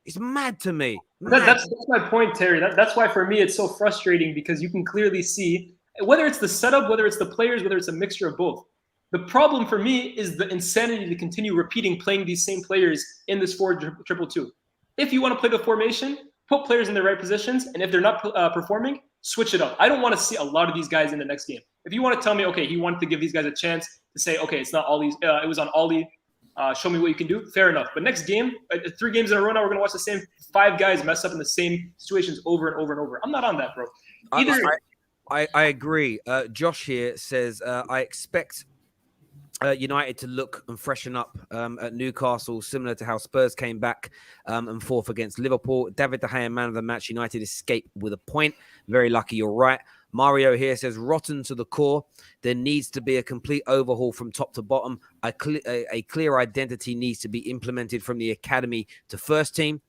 It's mad to me. That's my point, Terry. That's why for me it's so frustrating because you can clearly see whether it's the setup, whether it's the players, whether it's a mixture of both. The problem for me is the insanity to continue repeating playing these same players in this 4-2-2. If you want to play the formation, put players in the right positions, and if they're not performing, switch it up. I don't want to see a lot of these guys in the next game. If you want to tell me, okay, he wanted to give these guys a chance to say, okay, it's not Ollie's, it was on Ollie, show me what you can do, fair enough. But next game, 3 games in a row now, we're going to watch the same 5 guys mess up in the same situations over and over and over. I'm not on that, bro. I agree. Josh here says, I expect United to look and freshen up at Newcastle, similar to how Spurs came back and forth against Liverpool. David De Gea, man of the match. United escaped with a point. Very lucky, you're right. Mario here says, rotten to the core. There needs to be a complete overhaul from top to bottom. A clear identity needs to be implemented from the academy to first team.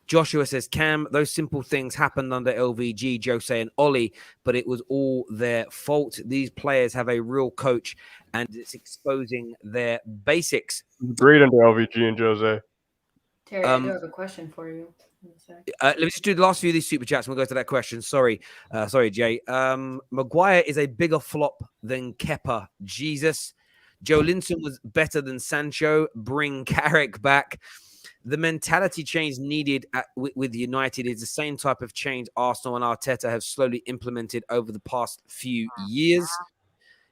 Joshua says, Cam, those simple things happened under LVG, Jose and Ollie, but it was all their fault. These players have a real coach, and it's exposing their basics. Great under LVG and Jose. Terry, I do have a question for you. Let me just do the last few of these super chats and we'll go to that question. Sorry, Jay. Maguire is a bigger flop than Kepa. Jesus. Joe Linton was better than Sancho. Bring Carrick back. The mentality change needed with United is the same type of change Arsenal and Arteta have slowly implemented over the past few years.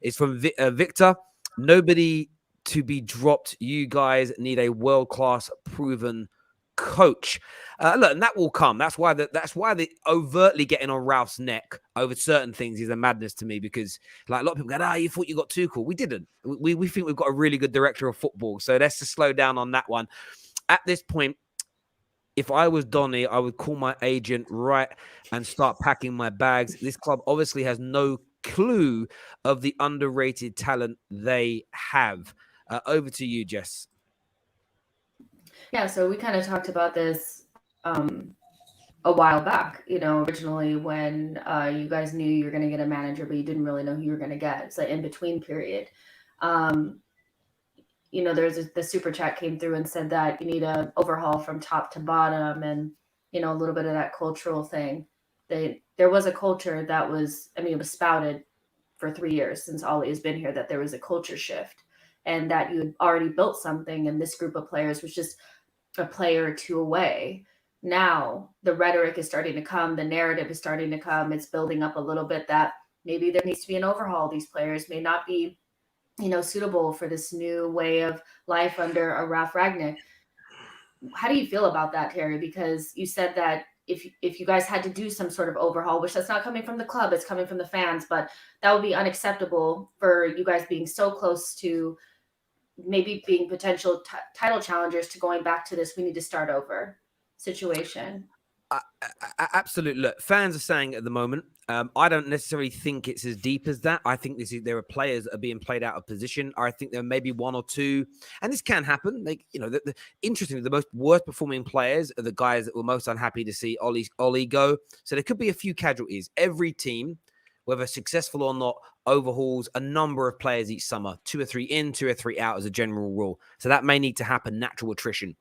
It's from Victor. Nobody to be dropped. You guys need a world-class proven coach. Look, and that will come. That's why the overtly getting on Ralph's neck over certain things is a madness to me because like a lot of people go, you thought you got too cool. We didn't. We think we've got a really good director of football. So let's just slow down on that one. At this point, if I was Donny, I would call my agent right and start packing my bags. This club obviously has no clue of the underrated talent they have. Over to you, Jess. Yeah, so we kind of talked about this a while back, originally when you guys knew you were going to get a manager, but you didn't really know who you were going to get. It's an in-between period. The super chat came through and said that you need an overhaul from top to bottom and, a little bit of that cultural thing. There was a culture that it was spouted for 3 years since Ollie has been here that there was a culture shift. and that you had already built something, and this group of players was just a player or two away. Now the rhetoric is starting to come, the narrative is starting to come. It's building up a little bit that maybe there needs to be an overhaul. These players may not be, suitable for this new way of life under a Ralf Rangnick. How do you feel about that, Terry? Because you said that if you guys had to do some sort of overhaul, which that's not coming from the club, it's coming from the fans, but that would be unacceptable for you guys being so close to maybe being potential title challengers to going back to this, we need to start over situation. Absolutely. Look, fans are saying at the moment, I don't necessarily think it's as deep as that. I think there are players that are being played out of position. I think there may be one or two, and this can happen. Like, interestingly, the worst performing players are the guys that were most unhappy to see Ollie go. So there could be a few casualties. Every team, whether successful or not, overhauls a number of players each summer, 2 or 3 in, 2 or 3 out as a general rule. So that may need to happen, natural attrition.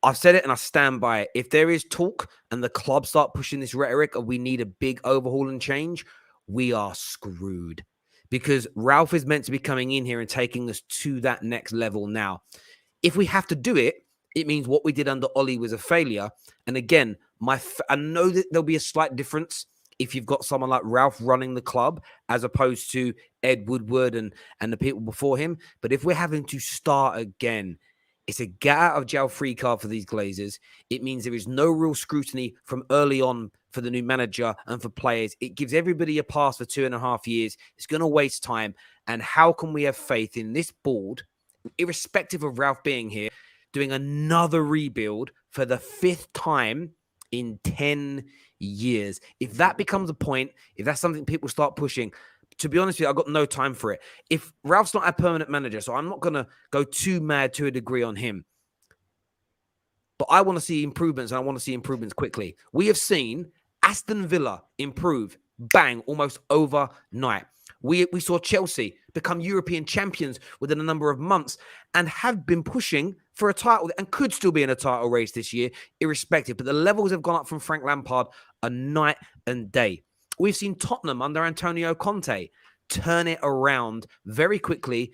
I've said it and I stand by it. If there is talk and the club start pushing this rhetoric of we need a big overhaul and change, we are screwed. Because Ralf is meant to be coming in here and taking us to that next level now. If we have to do it, it means what we did under Ollie was a failure. And again, I know that there'll be a slight difference if you've got someone like Ralf running the club as opposed to Ed Woodward and the people before him. But if we're having to start again, it's a get out of jail free card for these Glazers. It means there is no real scrutiny from early on for the new manager and for players. It gives everybody a pass for 2.5 years. It's going to waste time. And how can we have faith in this board, irrespective of Ralf being here, doing another rebuild for the 5th time in 10 years? If that becomes a point, if that's something people start pushing, to be honest with you, I've got no time for it. If Ralph's not a permanent manager, so I'm not going to go too mad to a degree on him. But I want to see improvements, and I want to see improvements quickly. We have seen Aston Villa improve, bang, almost overnight. We saw Chelsea become European champions within a number of months and have been pushing for a title and could still be in a title race this year, irrespective. But the levels have gone up from Frank Lampard a night and day. We've seen Tottenham under Antonio Conte turn it around very quickly.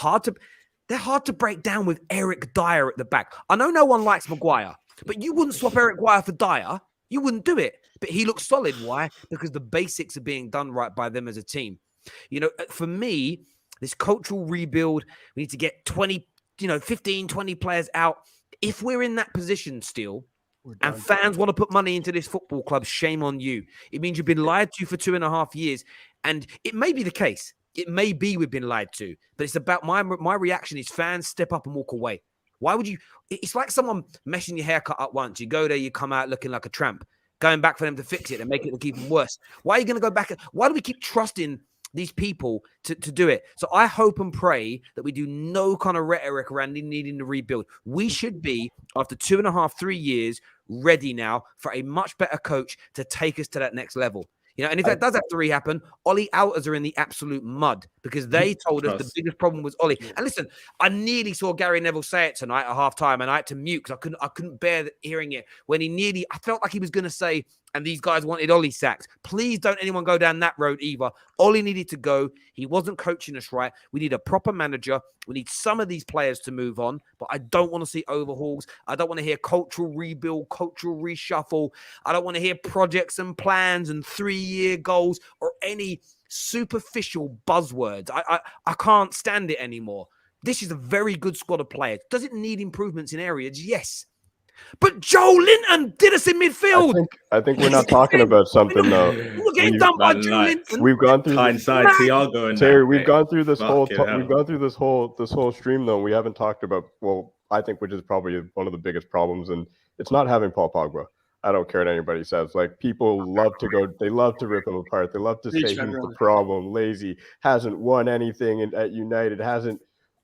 They're hard to break down with Eric Dyer at the back. I know no one likes Maguire, but you wouldn't swap Eric Dyer for Dyer. You wouldn't do it. But he looks solid. Why? Because the basics are being done right by them as a team. For me, this cultural rebuild, we need to get 15, 20 players out. If we're in that position still, and fans want to put money into this football club, shame on you. It means you've been lied to for 2.5 years. And it may be the case. It may be we've been lied to. But it's about my reaction is fans step up and walk away. Why would you? It's like someone messing your haircut up once. You go there, you come out looking like a tramp. Going back for them to fix it and make it look even worse. Why are you going to go back? Why do we keep trusting these people to do it? So I hope and pray that we do no kind of rhetoric around needing to rebuild. We should be, after 2.5, 3 years, ready now for a much better coach to take us to that next level. And if that does have to re-happen, Ollie Outers are in the absolute mud because they told us the biggest problem was Ollie. And listen, I nearly saw Gary Neville say it tonight at halftime, and I had to mute because I couldn't bear hearing it when I felt like he was going to say, and these guys wanted Ollie sacked. Please don't anyone go down that road either. Ollie needed to go. He wasn't coaching us right. We need a proper manager. We need some of these players to move on, but I don't want to see overhauls. I don't want to hear cultural rebuild, cultural reshuffle. I don't want to hear projects and plans and 3-year goals or any superficial buzzwords. I can't stand it anymore. This is a very good squad of players. Does it need improvements in areas? Yes. But Joe Linton did us in midfield. I think we're not talking about something though. We're getting done by Joe Linton. We've gone through hindsight, Thiago, and Terry. We've gone through this whole stream though. We haven't talked about I think which is probably one of the biggest problems, and it's not having Paul Pogba. I don't care what anybody says. Like, people love to go, they love to rip him apart. They love to say he's the problem, lazy, hasn't won anything at United, hasn't.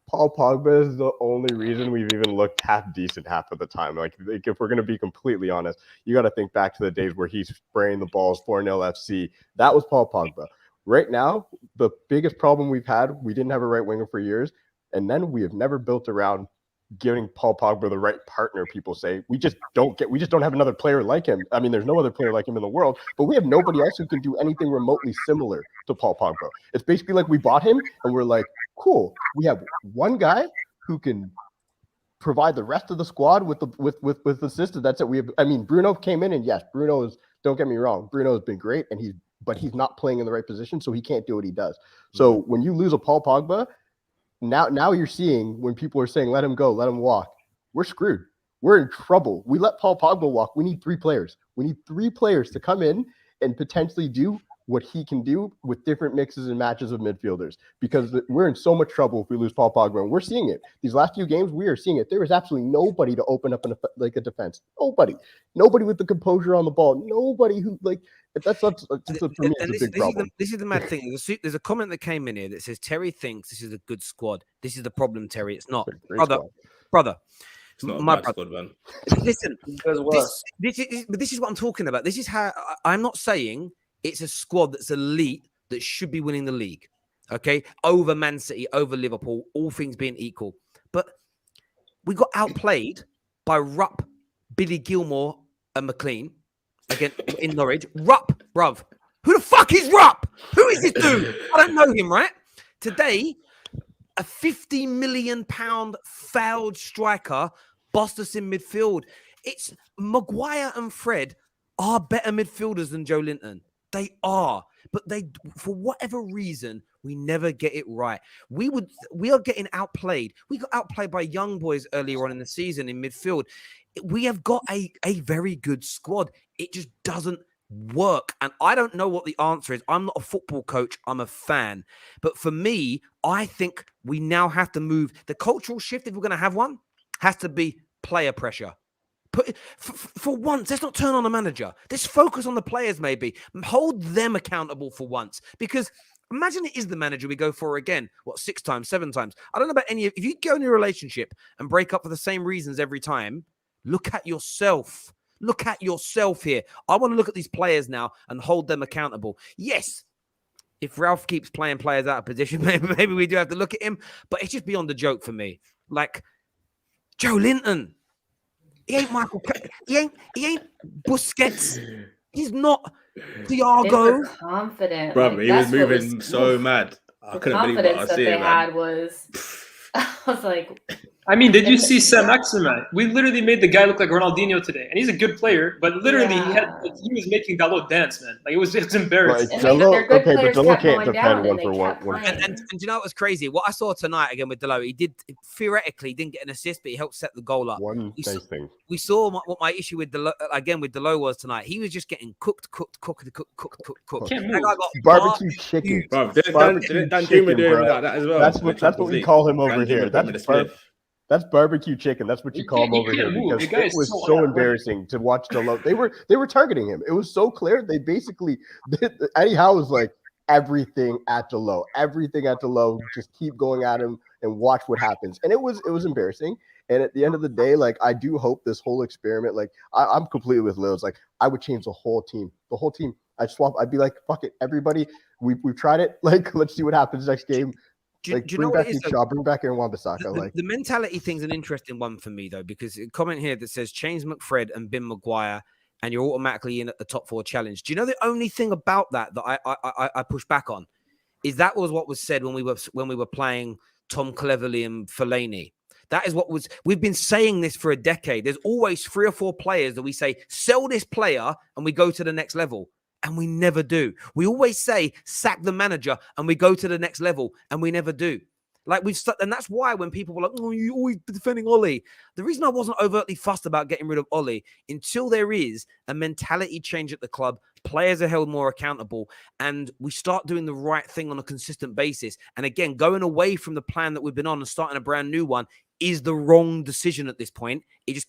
Paul Pogba is the only reason we've even looked half decent half of the time. Like if we're going to be completely honest, you got to think back to the days where he's spraying the balls 4-0 FC. That was Paul Pogba. Right now, the biggest problem we've had, we didn't have a right winger for years, and then we have never built around giving Paul Pogba the right partner. People say we just don't have another player like him. I mean, there's no other player like him in the world, but we have nobody else who can do anything remotely similar to Paul Pogba. It's basically like we bought him and we're like, cool. We have one guy who can provide the rest of the squad with the system. That's it. Bruno came in, and yes, Bruno is. Don't get me wrong, Bruno has been great, and he's not playing in the right position, so he can't do what he does. So when you lose a Paul Pogba, now you're seeing when people are saying let him go, let him walk. We're screwed. We're in trouble. We let Paul Pogba walk. We need 3 players. We need 3 players to come in and potentially do what he can do with different mixes and matches of midfielders, because we're in so much trouble if we lose Paul Pogba. And we're seeing it. These last few games, we are seeing it. There is absolutely nobody to open up a defense. Nobody with the composure on the ball. Nobody who that's for me, it's a big problem. This is the mad thing. There's a comment that came in here that says Terry thinks this is a good squad. This is the problem, Terry. It's not, brother. It's not my a bad brother. squad, man. Listen, this is what I'm talking about. This is how I'm not saying it's a squad that's elite that should be winning the league. Okay, over Man City, over Liverpool, all things being equal. But we got outplayed by Rupp, Billy Gilmore, and McLean again in Norwich. Rupp, bruv. Who the fuck is Rupp? Who is this dude? I don't know him, right? Today, a £50 million fouled striker bossed us in midfield. It's Maguire and Fred are better midfielders than Joe Linton. They are, but for whatever reason, we never get it right. We are getting outplayed. We got outplayed by young boys earlier on in the season in midfield. We have got a very good squad. It just doesn't work. And I don't know what the answer is. I'm not a football coach. I'm a fan. But for me, I think we now have to move. The cultural shift, if we're going to have one, has to be player pressure. For once, let's not turn on the manager. Let's focus on the players, maybe. Hold them accountable for once. Because imagine it is the manager we go for again. 6 times, 7 times? I don't know about any of... If you go in a relationship and break up for the same reasons every time, look at yourself. Look at yourself here. I want to look at these players now and hold them accountable. Yes, if Ralph keeps playing players out of position, maybe we do have to look at him. But it's just beyond the joke for me. Like, Joe Linton. He ain't Michael. He ain't Busquets. He's not Thiago. Confident, Bro, he was moving so mad. I couldn't believe what I was seeing. I was like, I mean, did you see Sam Maximin? We literally made the guy look like Ronaldinho today, and he's a good player. But literally, he was making Dalot dance, man. Like it was just embarrassing. But Dalot can't defend 1 for 1. And do you know what was crazy? What I saw tonight again with Dalot, he didn't get an assist, but he helped set the goal up. We saw what my issue with Dalot was tonight. He was just getting cooked. Barbecue chicken. Bro, Dan Juma doing that as well. That's what we call him over here. That's barbecue chicken. That's what you call him over here, because it was so embarrassing to watch Dalot. They were targeting him. It was so clear. They basically Eddie Howe was like, everything at Dalot. Just keep going at him and watch what happens. And it was embarrassing. And at the end of the day, like, I do hope this whole experiment, like, I'm completely with Lil. It's like, I would change the whole team. I'd be like, fuck it, everybody. We've tried it. Like, let's see what happens next game. Do you know what it is? Bring back in Wan-Bissaka. The mentality thing's an interesting one for me, though, because a comment here that says change McFred and bin Maguire, and you're automatically in at the top 4 challenge. Do you know the only thing about that I push back on is that was what was said when we were playing Tom Cleverley and Fellaini. That is what was. We've been saying this for a decade. There's always 3 or 4 players that we say sell this player and we go to the next level. And we never do. We always say, sack the manager, and we go to the next level, and we never do. Like and that's why when people were like, oh, you're always defending Ollie. The reason I wasn't overtly fussed about getting rid of Ollie, until there is a mentality change at the club, players are held more accountable, and we start doing the right thing on a consistent basis. And again, going away from the plan that we've been on and starting a brand new one is the wrong decision at this point. It just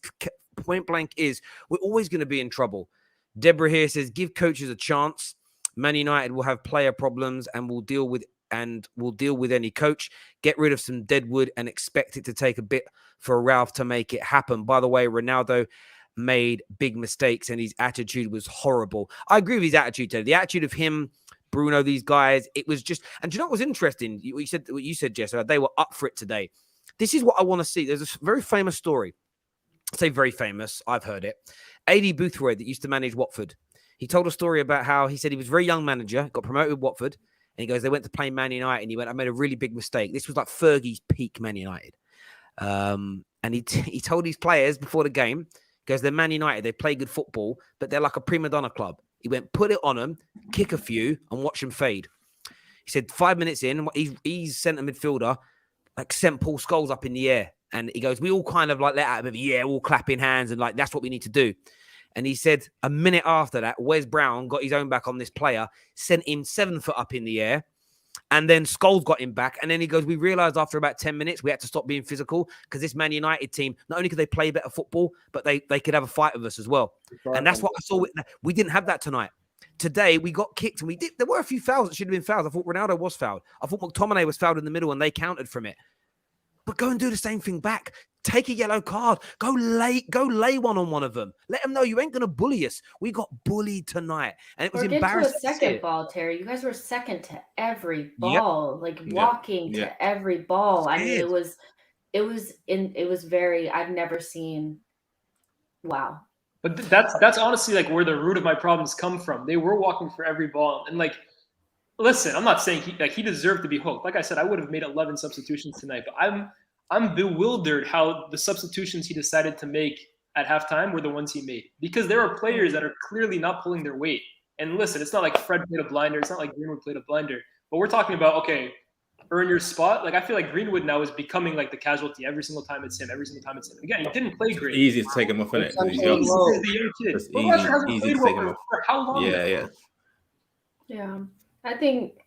point blank is, we're always going to be in trouble. Deborah here says, give coaches a chance. Man United will have player problems and will deal with any coach. Get rid of some deadwood and expect it to take a bit for Ralph to make it happen. By the way, Ronaldo made big mistakes and his attitude was horrible. I agree with his attitude today. The attitude of him, Bruno, these guys, it was just... And do you know what was interesting? What you said, Jess, they were up for it today. This is what I want to see. There's a very famous story. I say very famous. I've heard it. A.D. Boothroyd that used to manage Watford. He told a story about how he said he was a very young manager, got promoted with Watford, And he goes, they went to play Man United. And he went, I made a really big mistake. This was like Fergie's peak Man United. And he told his players before the game, he goes, they're Man United. They play good football, but they're like a prima donna club. He went, put it on them, kick a few, and watch them fade. He said 5 minutes in, he's centre midfielder, like sent Paul Scholes up in the air. And he goes, we all kind of like let out a bit of, yeah, all clapping hands and like, that's what we need to do. And he said a minute after that, Wes Brown got his own back on this player, sent him 7 foot up in the air. And then Scholes got him back. And then he goes, we realized after about 10 minutes, we had to stop being physical because this Man United team, not only could they play better football, but they could have a fight with us as well. And that's what I saw. We didn't have that tonight. Today, we got kicked and we did. There were a few fouls that should have been fouls. I thought Ronaldo was fouled. I thought McTominay was fouled in the middle and they countered from it. But go and do the same thing back. Take a yellow card. Go lay one on one of them. Let them know you ain't going to bully us. We got bullied tonight. And it was embarrassing. Get to a second ball, Terry. You guys were second to every ball, walking to every ball. I mean, it was very, I've never seen, wow. But that's honestly like where the root of my problems come from. They were walking for every ball. And like, listen, I'm not saying he deserved to be hooked. Like I said, I would have made 11 substitutions tonight, but I'm bewildered how the substitutions he decided to make at halftime were the ones he made, because there are players that are clearly not pulling their weight. And listen, it's not like Fred played a blinder. It's not like Greenwood played a blinder. But we're talking about, okay, earn your spot. Like, I feel like Greenwood now is becoming like the casualty every single time it's him. Again, he didn't play great. It's easy to take him off, isn't it? He's the young kid. It's easy to take him off. For how long? Yeah. I think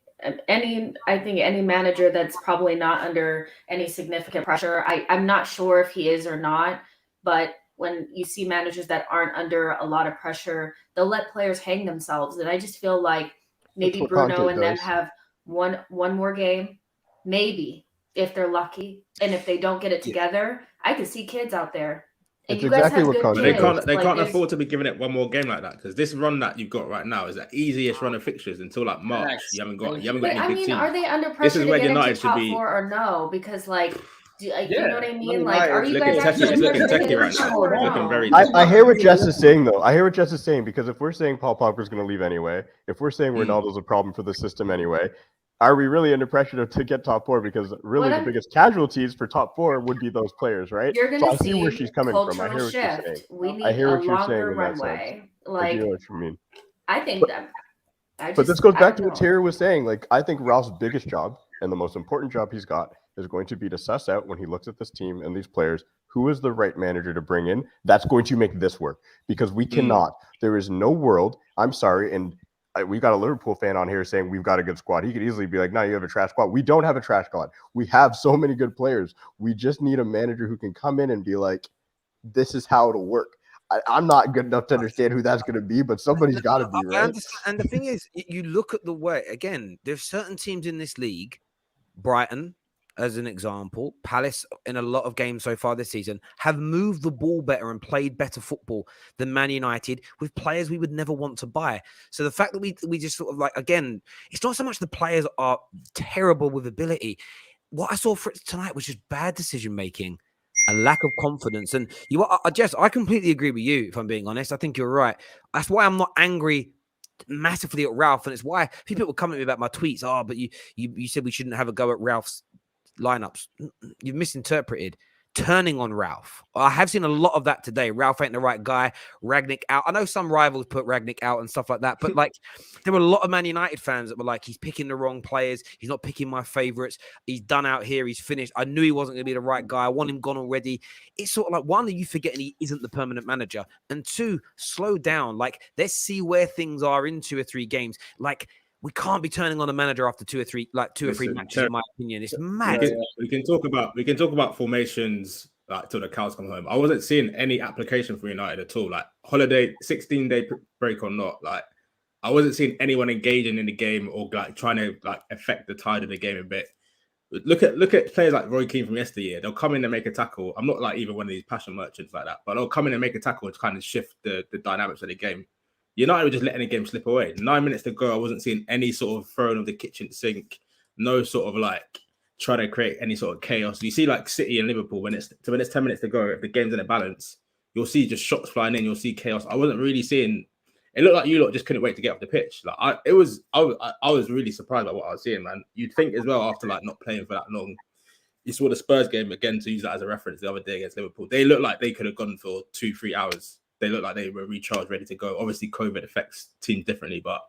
any manager that's probably not under any significant pressure, I'm not sure if he is or not, but when you see managers that aren't under a lot of pressure, they'll let players hang themselves. And I just feel like maybe Bruno and them have one more game, maybe, if they're lucky. And if they don't get it together, I could see kids out there. And it's you guys exactly have what good Conte kids. They can't afford to be giving it one more game like that, because this run that you've got right now is the easiest run of fixtures until like March. You haven't got any big teams. Are they under pressure This is where to get United into top should be. 4 or no? Because you know what I mean? Like, are you Looking guys actually techie, looking under techie right pressure now. or no? Looking very. I hear what Jess is saying, though. I hear what Jess is saying, because if we're saying Paul Pogba's going to leave anyway, if we're saying Ronaldo's a problem for the system anyway, are we really under pressure to get top 4? Because really the biggest casualties for top 4 would be those players, right? You're going So I to see see where she's coming from. I hear what shift. you're saying. We need I hear what a you're saying longer in that sense. runway. I Like, know what you mean. I think that. But this goes back to what Terry was saying. Like, I think Ralph's biggest job and the most important job he's got is going to be to suss out, when he looks at this team and these players, who is the right manager to bring in that's going to make this work. Because we cannot. There is no world. I'm sorry. And we've got a Liverpool fan on here saying we've got a good squad. He could easily be like, no, you have a trash squad. We don't have a trash squad. We have so many good players. We just need a manager who can come in and be like, this is how it'll work. I'm not good enough to understand who that's going to be, but somebody's got to be, right? And the thing is, you look at the way, again, there's certain teams in this league, Brighton, as an example, Palace in a lot of games so far this season have moved the ball better and played better football than Man United with players we would never want to buy. So the fact that we just sort of like, again, it's not so much the players are terrible with ability. What I saw for tonight was just bad decision making, a lack of confidence. And Jess, I completely agree with you, if I'm being honest. I think you're right. That's why I'm not angry massively at Ralph. And it's why a few people come at me about my tweets. Oh, but you said we shouldn't have a go at Ralph's lineups. You've misinterpreted. Turning on Ralph. I have seen a lot of that today. Ralph ain't the right guy. Ragnick out. I know some rivals put Ragnick out and stuff like that, but like there were a lot of Man United fans that were like, he's picking the wrong players. He's not picking my favorites. He's done out here. He's finished. I knew he wasn't going to be the right guy. I want him gone already. It's sort of like, one, are you forgetting he isn't the permanent manager? And two, slow down. Like, let's see where things are in 2 or 3 games. Like, we can't be turning on a manager after 2 or 3 matches, in my opinion. It's mad. We can talk about formations like till the cows come home. I wasn't seeing any application for United at all. Like holiday, 16-day break or not. Like I wasn't seeing anyone engaging in the game or like trying to like affect the tide of the game a bit. Look at players like Roy Keane from yesteryear. They'll come in and make a tackle. I'm not like even one of these passion merchants like that, but they'll come in and make a tackle to kind of shift the dynamics of the game. United were just letting the game slip away. 9 minutes to go, I wasn't seeing any sort of throwing of the kitchen sink, no sort of like trying to create any sort of chaos. You see like City and Liverpool, when it's 10 minutes to go, if the game's in a balance, you'll see just shots flying in, you'll see chaos. I wasn't really seeing it looked like you lot just couldn't wait to get off the pitch. Like I was really surprised by what I was seeing, man. You'd think as well after like not playing for that long. You saw the Spurs game again, to use that as a reference, the other day against Liverpool. They looked like they could have gone for 2-3 hours. They looked like they were recharged, ready to go. Obviously, COVID affects teams differently, but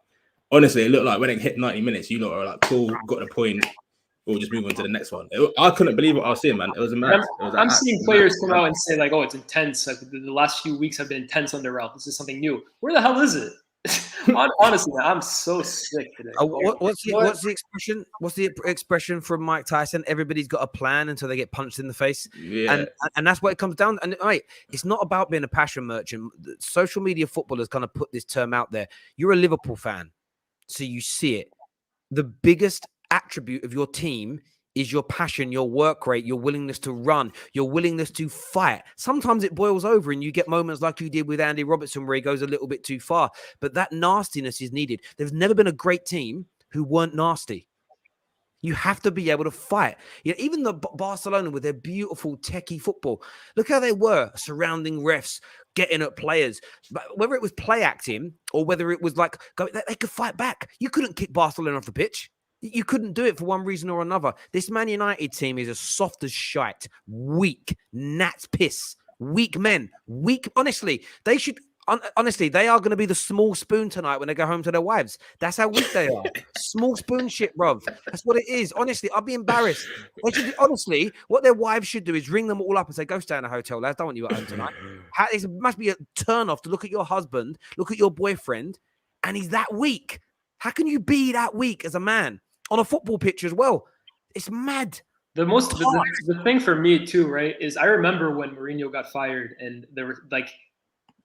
honestly, it looked like when it hit 90 minutes, you lot were like, cool, got the point. We'll just move on to the next one. I couldn't believe what I was seeing, man. It was amazing. I'm seeing players come out and say like, "Oh, it's intense. Like the last few weeks have been intense under RALF. This is something new." Where the hell is it? Honestly, man, I'm so sick today. What's the expression? What's the expression from Mike Tyson? Everybody's got a plan until they get punched in the face. Yeah. And that's what it comes down. And right, it's not about being a passion merchant. Social media footballers kind of put this term out there. You're a Liverpool fan, so you see it. The biggest attribute of your team is your passion, your work rate, your willingness to run, your willingness to fight. Sometimes it boils over and you get moments like you did with Andy Robertson where he goes a little bit too far, but that nastiness is needed. There's never been a great team who weren't nasty. You have to be able to fight. You know, even the Barcelona with their beautiful techie football, look how they were surrounding refs, getting at players. But whether it was play acting or whether it was like they could fight back. You couldn't kick Barcelona off the pitch. You couldn't do it for one reason or another. This Man United team is as soft as shite, weak, gnat's piss, weak men, weak. Honestly, they should. Honestly, they are going to be the small spoon tonight when they go home to their wives. That's how weak they are. Small spoon shit, bruv. That's what it is. Honestly, I'd be embarrassed. They should, honestly, what their wives should do is ring them all up and say, "Go stay in a hotel, lads. Don't want you at home tonight." It must be a turn off to look at your husband, look at your boyfriend, and he's that weak. How can you be that weak as a man? On a football pitch as well. It's mad. The thing for me too, right, is I remember when Mourinho got fired and there were like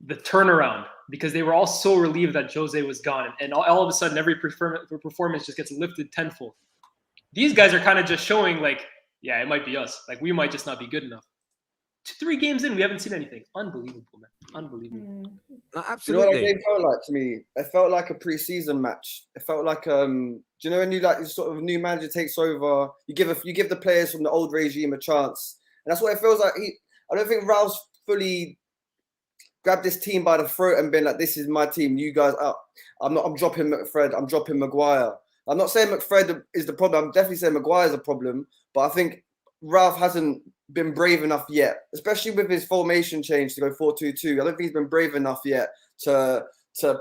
the turnaround because they were all so relieved that Jose was gone. And all of a sudden, every performance just gets lifted tenfold. These guys are kind of just showing like, yeah, it might be us. Like we might just not be good enough. 2-3 games in, we haven't seen anything. Unbelievable, man. Unbelievable. No, absolutely. You know what it felt like to me? It felt like a pre-season match. It felt like do you know when you like sort of new manager takes over, you give the players from the old regime a chance, and that's what it feels like. I don't think Ralph's fully grabbed this team by the throat and been like, "This is my team. You guys up. I'm dropping McFred. I'm dropping Maguire." I'm not saying McFred is the problem. I'm definitely saying Maguire's a problem, but I think Ralph hasn't been brave enough yet, especially with his formation change to go 4-2-2. I don't think he's been brave enough yet to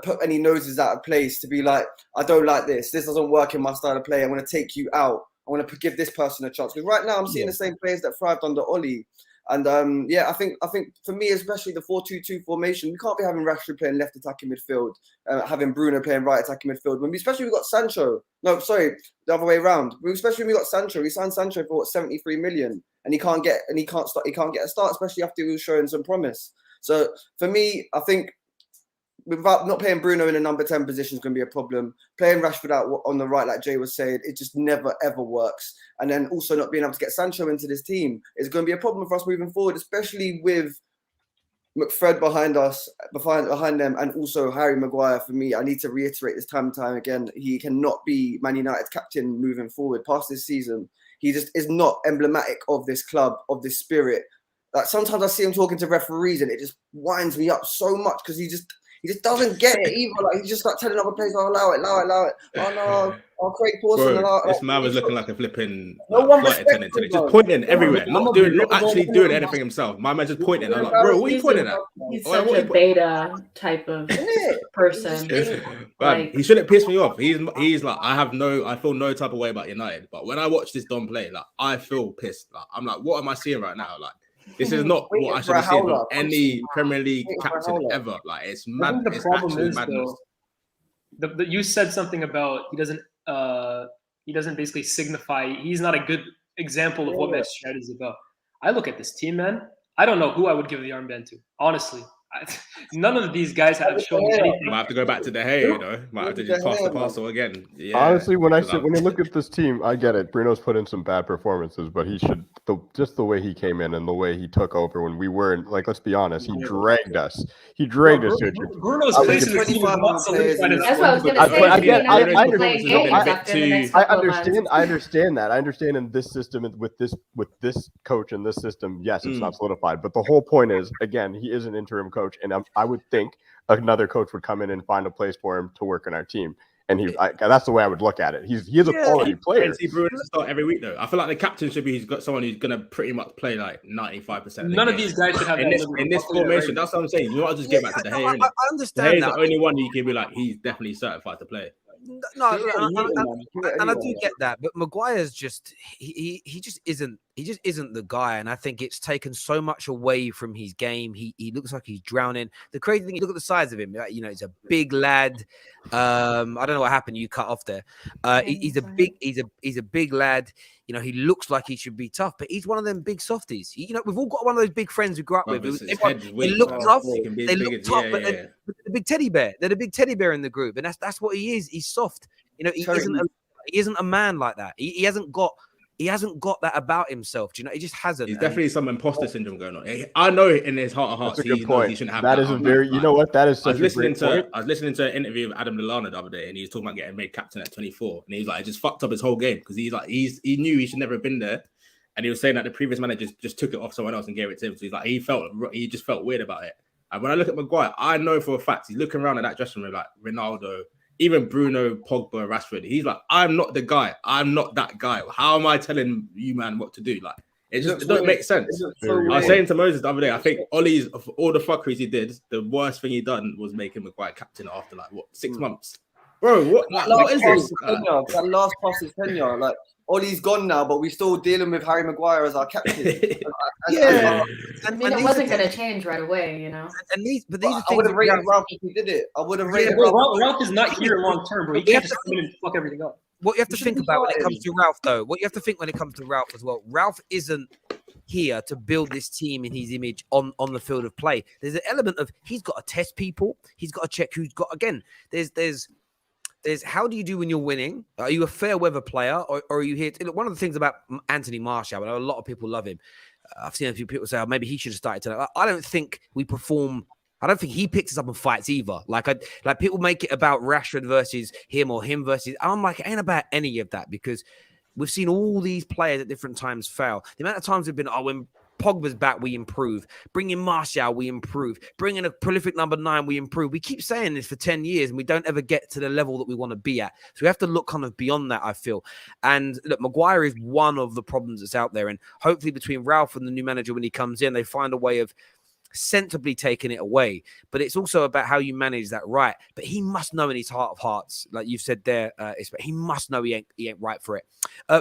put any noses out of place, to be like, "I don't like this. This doesn't work in my style of play. I'm going to take you out. I want to give this person a chance." Because right now I'm seeing the same players that thrived under Oli. And I think for me, especially the 4-2-2 formation, we can't be having Rashford playing left attacking midfield, having Bruno playing right attacking midfield. Especially we got Sancho. No, sorry, the other way around. Especially when we got Sancho. We signed Sancho for 73 million, and he can't get a start, especially after he was showing some promise. So for me, I think without not playing Bruno in a number 10 position is going to be a problem. Playing Rashford out on the right, like Jay was saying, it just never, ever works. And then also not being able to get Sancho into this team is going to be a problem for us moving forward, especially with McFred behind us, behind them, and also Harry Maguire. For me, I need to reiterate this time and time again, he cannot be Man United's captain moving forward past this season. He just is not emblematic of this club, of this spirit. Like sometimes I see him talking to referees and it just winds me up so much because he just doesn't get it either. Like he's just like telling other players, "Oh, allow it. Oh no, Craig Pawson." This man was looking like a flipping flight attendant today, just pointing everywhere, not actually doing anything himself. My man just pointing. I'm like, "Bro, what are you pointing at?" He's such a beta type of person. Man, he shouldn't piss me off. He's like, I feel no type of way about United, but when I watch this Don play, like I feel pissed. Like I'm like, what am I seeing right now? Like this is not what I should have seen from any Premier League captain ever. Like it's mad. The problem is madness. Though, you said something about he doesn't basically signify. He's not a good example of what that strat is about. I look at this team, man. I don't know who I would give the armband to. Honestly, none of these guys have shown me anything. Might have to go back to the hay, you know. Might have to just pass the parcel again. Yeah. Honestly, when you look at this team, I get it. Bruno's put in some bad performances, but he should just the way he came in and the way he took over when we weren't, like, let's be honest, he dragged us. He dragged us to it. Bruno's place in the team is not solidified. That's what I was going to say. I understand that. I understand in this system with this coach and this system, yes, it's not solidified. But the whole point is, again, he is an interim coach. coach, and I would think another coach would come in and find a place for him to work on our team. And that's the way I would look at it. He is a quality player. And see Bruno to start every week though. I feel like the captain should be. He's got someone who's gonna pretty much play like 95%. None of these guys should have in this formation. That's what I'm saying. You want to just get back to the Gea. I understand that. The only one you can be like, he's definitely certified to play. No, and I do get that, but Maguire's just he just isn't the guy, and I think it's taken so much away from his game. He looks like he's drowning. The crazy thing, you look at the size of him. You know, he's a big lad. I don't know what happened. You cut off there. He's a big lad. You know, he looks like he should be tough, but he's one of them big softies. You know, we've all got one of those big friends we grew up with. They look tough. They look tough, but they're the big teddy bear. They're the big teddy bear in the group, and that's what he is. He's soft. You know, he isn't a man like that. He hasn't got that about himself. Do you know? He just hasn't. He's definitely some imposter syndrome going on. I know in his heart of hearts, that's a good point. He shouldn't have that. Is a very, you know what? That is such a great point. I was listening to an interview with Adam Lallana the other day, and he was talking about getting made captain at 24, and he's like, it just fucked up his whole game because he knew he should never have been there, and he was saying that the previous manager just took it off someone else and gave it to him. So he's like, he just felt weird about it. And when I look at Maguire, I know for a fact he's looking around at that dressing room like Ronaldo, even Bruno, Pogba, Rashford. He's like, I'm not the guy. I'm not that guy. How am I telling you, man, what to do? Like, it don't make sense. I was saying to Moses the other day, I think Ollie's, of all the fuckeries he did, the worst thing he done was making Maguire captain after 6 months. Bro, what is this? That last pass is tenure. Like, Ollie's gone now, but we're still dealing with Harry Maguire as our captain. I mean, it wasn't going to change right away, you know. I would have rated Ralph if he did it. I would have rated Ralph. Ralph is not here long term, bro. He can't just come in and fuck everything up. What you have to think about when it comes to Ralph, though, as well, Ralph isn't here to build this team in his image on the field of play. There's an element of he's got to test people. He's got to check who's got. Again, there's how do you do when you're winning? Are you a fair weather player, or are you here? Look, one of the things about Anthony Martial, I know a lot of people love him. I've seen a few people say, oh, maybe he should have started tonight. I don't think we perform. I don't think he picks us up and fights either. Like people make it about Rashford versus him or him versus. I'm like, it ain't about any of that because we've seen all these players at different times fail. The amount of times we've been, when Pogba's back, we improve. Bringing Martial, we improve. Bringing a prolific number 9, we improve. We keep saying this for 10 years and we don't ever get to the level that we want to be at. So we have to look kind of beyond that, I feel. And look, Maguire is one of the problems that's out there. And hopefully between Ralph and the new manager when he comes in, they find a way of sensibly taking it away. But it's also about how you manage that right. But he must know in his heart of hearts, like you've said there, he must know he ain't right for it.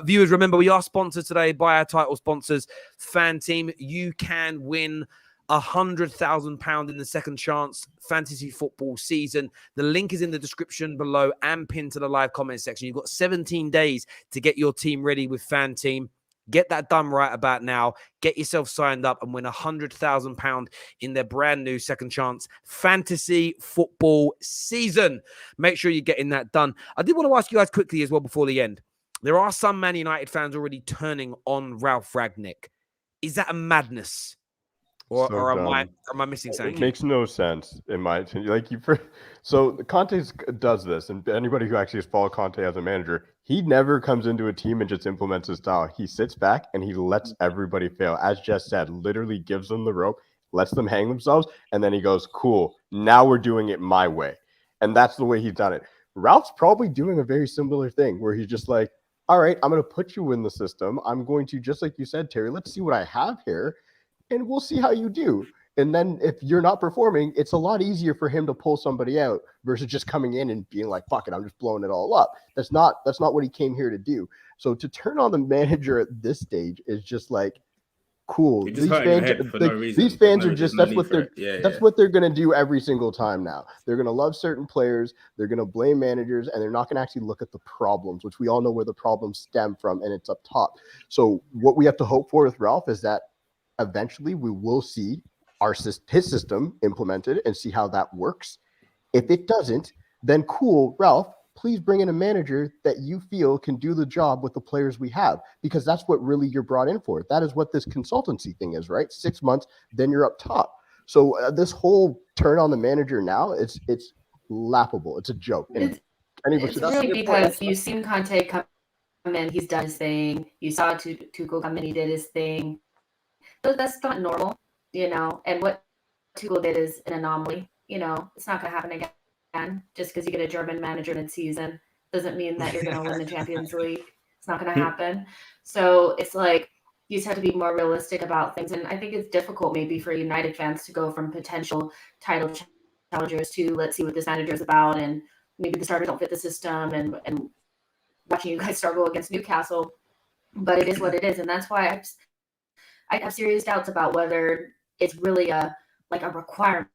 Viewers, remember, we are sponsored today by our title sponsors, Fan Team. You can win £100,000 in the second chance fantasy football season. The link is in the description below and pinned to the live comment section. You've got 17 days to get your team ready with Fan Team. Get that done right about now. Get yourself signed up and win £100,000 in their brand new second chance fantasy football season. Make sure you're getting that done. I did want to ask you guys quickly as well before the end. There are some Man United fans already turning on Ralf Rangnick. Is that a madness? Or am I missing something? It makes no sense in my opinion. So Conte does this, and anybody who actually has followed Conte as a manager, he never comes into a team and just implements his style. He sits back and he lets everybody fail. As Jess said, literally gives them the rope, lets them hang themselves, and then he goes, "Cool, now we're doing it my way." And that's the way he's done it. Ralph's probably doing a very similar thing where he's just like, "All right, I'm going to put you in the system. I'm going to, just like you said, Terry, let's see what I have here. And we'll see how you do." And then if you're not performing, it's a lot easier for him to pull somebody out versus just coming in and being like, "Fuck it, I'm just blowing it all up." That's not what he came here to do. So to turn on the manager at this stage is just like, cool. These fans are just, that's what they're going to do every single time now. They're going to love certain players. They're going to blame managers, and they're not going to actually look at the problems, which we all know where the problems stem from, and it's up top. So what we have to hope for with Ralph is that eventually we will see his system implemented and see how that works. If it doesn't, then cool, Ralph, please bring in a manager that you feel can do the job with the players we have, because that's what really you're brought in for. That is what this consultancy thing is, right? 6 months, then you're up top. So this whole turn on the manager now, it's laughable. It's a joke. It's really because you've seen Conte come in, he's done his thing. You saw Tuchel come in, he did his thing. But that's not normal, you know. And what Tuchel did is an anomaly. You know, it's not going to happen again. Just because you get a German manager mid-season doesn't mean that you're going to win the Champions League. It's not going to happen. So it's like you just have to be more realistic about things. And I think it's difficult maybe for United fans to go from potential title challengers to let's see what this manager is about, and maybe the starters don't fit the system, and watching you guys struggle against Newcastle. But it is what it is, and that's why I have serious doubts about whether it's really a requirement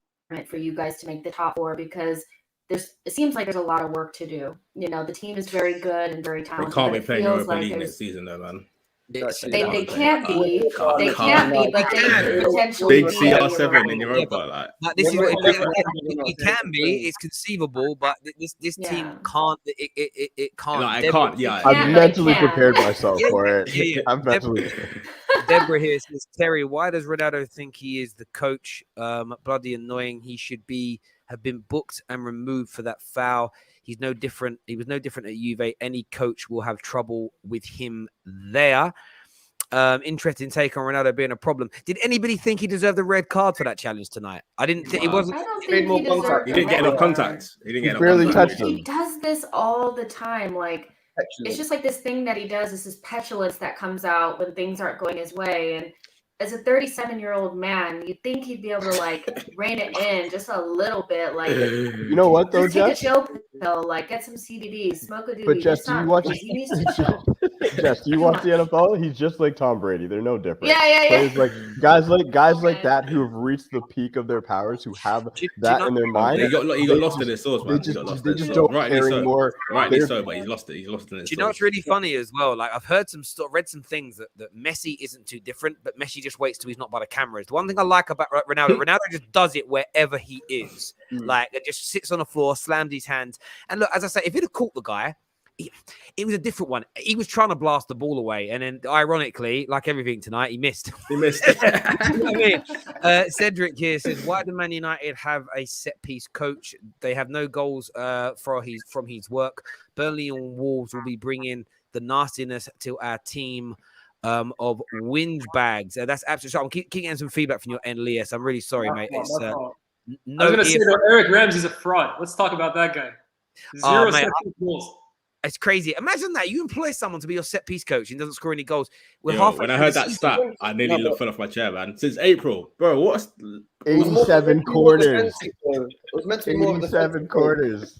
for you guys to make the top 4, because it seems like there's a lot of work to do. You know, the team is very good and very talented. They can't be playing Europa like League next season, though, man. They can't be. They can't be, but they can. potentially Big CR7 in Europa. Like this is what it can be. It's conceivable, but this team can't. It can't. No, it can't. Yeah, I'm mentally prepared myself for it. Yeah. I'm mentally. Deborah here says, Terry, why does Ronaldo think he is the coach? Bloody annoying. He should have been booked and removed for that foul. He's no different. He was no different at Juve. Any coach will have trouble with him there. Interesting take on Ronaldo being a problem. Did anybody think he deserved a red card for that challenge tonight? I didn't think it wasn't. I don't think he deserved He didn't get enough contact. He didn't get enough barely contact. touched him. He does this all the time. Like, Petulant. it's just like this thing that he does. It's this petulance that comes out when things aren't going his way. And as a 37-year-old man, you'd think he'd be able to like rein it in just a little bit. Like, You know what though, just take a Jess? chill pill, like get some CBD, smoke a doobie. But Jess, It's do you not- watch? he needs to chill. Jess, do you watch the NFL? He's just like Tom Brady. They're no different. Yeah. Players like guys like Okay. that who have reached the peak of their powers, who have Do you that know- in their mind. He got lost in his sauce, man. They He got lost just in his sauce. don't Rightly care so. anymore. Rightly They're- so, but he's lost it. He's lost in his Do you know what's sauce. really funny as well? Like I've heard read some things that Messi isn't too different, but Messi just waits till he's not by the cameras. The one thing I like about Ronaldo just does it wherever he is. Like it just sits on the floor, slams his hands. And look, as I say, if he'd have caught the guy, it was a different one. He was trying to blast the ball away, and then ironically, like everything tonight, he missed. He missed You know what I mean? Cedric here says, why do Man United have a set piece coach? They have no goals from his work. Burnley and Wolves will be bringing the nastiness to our team of whinge bags. That's absolutely sorry. I'm keep getting some feedback from your end, Lias. I'm really sorry, mate. It's I was no going to say ear- that Eric Ramsey's a fraud. Let's talk about that guy. Oh, Zero mate, set piece goals. It's crazy. Imagine that you employ someone to be your set piece coach and doesn't score any goals. We're Yo, halfway when I through heard the that season. stat, I nearly fell off my chair, man. Since April, bro. What's 87 quarters. It was meant to be more of a 87 defensive quarters.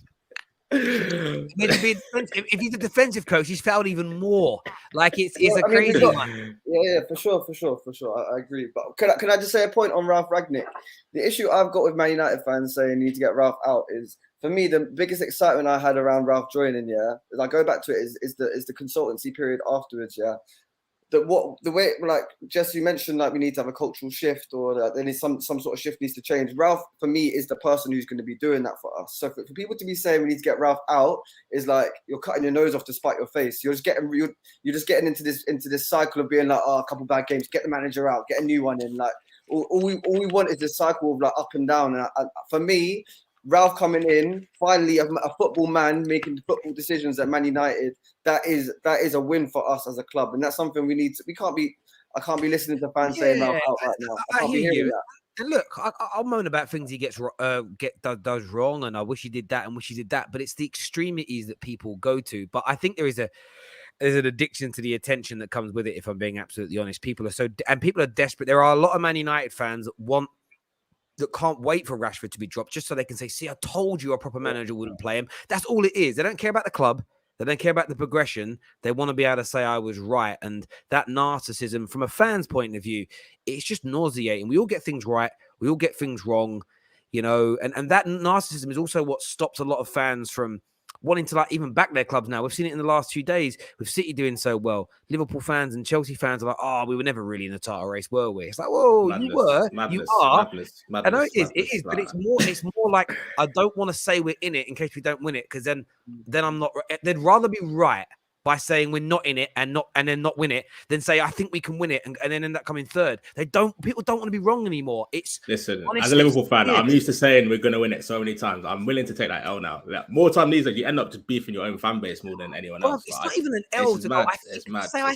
Meant to be a defensive. If he's a defensive coach, he's fouled even more. Like it's Well, a I mean, we crazy got- one. Yeah, for sure. I agree. But can I just say a point on Ralf Rangnick? The issue I've got with Man United fans saying you need to get Ralf out is, for me, the biggest excitement I had around Ralf joining, is I go back to it is the consultancy period afterwards, yeah. The way, like Jess, you mentioned, like we need to have a cultural shift, or that there is some sort of shift needs to change. Ralf, for me, is the person who's going to be doing that for us. So for people to be saying we need to get Ralf out is like you're cutting your nose off to spite your face. You're just getting into this cycle of being like, oh, a couple bad games, get the manager out, get a new one in. Like all we want is this cycle of like up and down. And for me, Ralf coming in, finally a football man making football decisions at Man United, that is a win for us as a club, and that's something we need to. I can't be listening to fans saying Ralf out right now. I can't be hear hearing you. that. And look, I'll moan about things he does wrong, and I wish he did that and wish he did that. But it's the extremities that people go to. But I think there's an addiction to the attention that comes with it. If I'm being absolutely honest, people are desperate. There are a lot of Man United fans that can't wait for Rashford to be dropped just so they can say, see, I told you a proper manager wouldn't play him. That's all it is. They don't care about the club. They don't care about the progression. They want to be able to say I was right. And that narcissism, from a fan's point of view, it's just nauseating. We all get things right. We all get things wrong, you know, and that narcissism is also what stops a lot of fans from wanting to like even back their clubs now. We've seen it in the last 2 days with City doing so well. Liverpool fans and Chelsea fans are like, oh, we were never really in the title race, were we? It's like, whoa, Madness, you were, madness, you are. madness, I know it is, madness, but it's more like I don't want to say we're in it in case we don't win it, because then I'm not. They'd rather be right by saying we're not in it and then not win it than say I think we can win it and then end up coming third. People don't want to be wrong anymore. Listen, honestly, as a Liverpool fan, it's I'm used to saying we're going to win it so many times. I'm willing to take that L now. Like, more time these days, you end up just beefing your own fan base more than anyone else. It's not even an L to go. I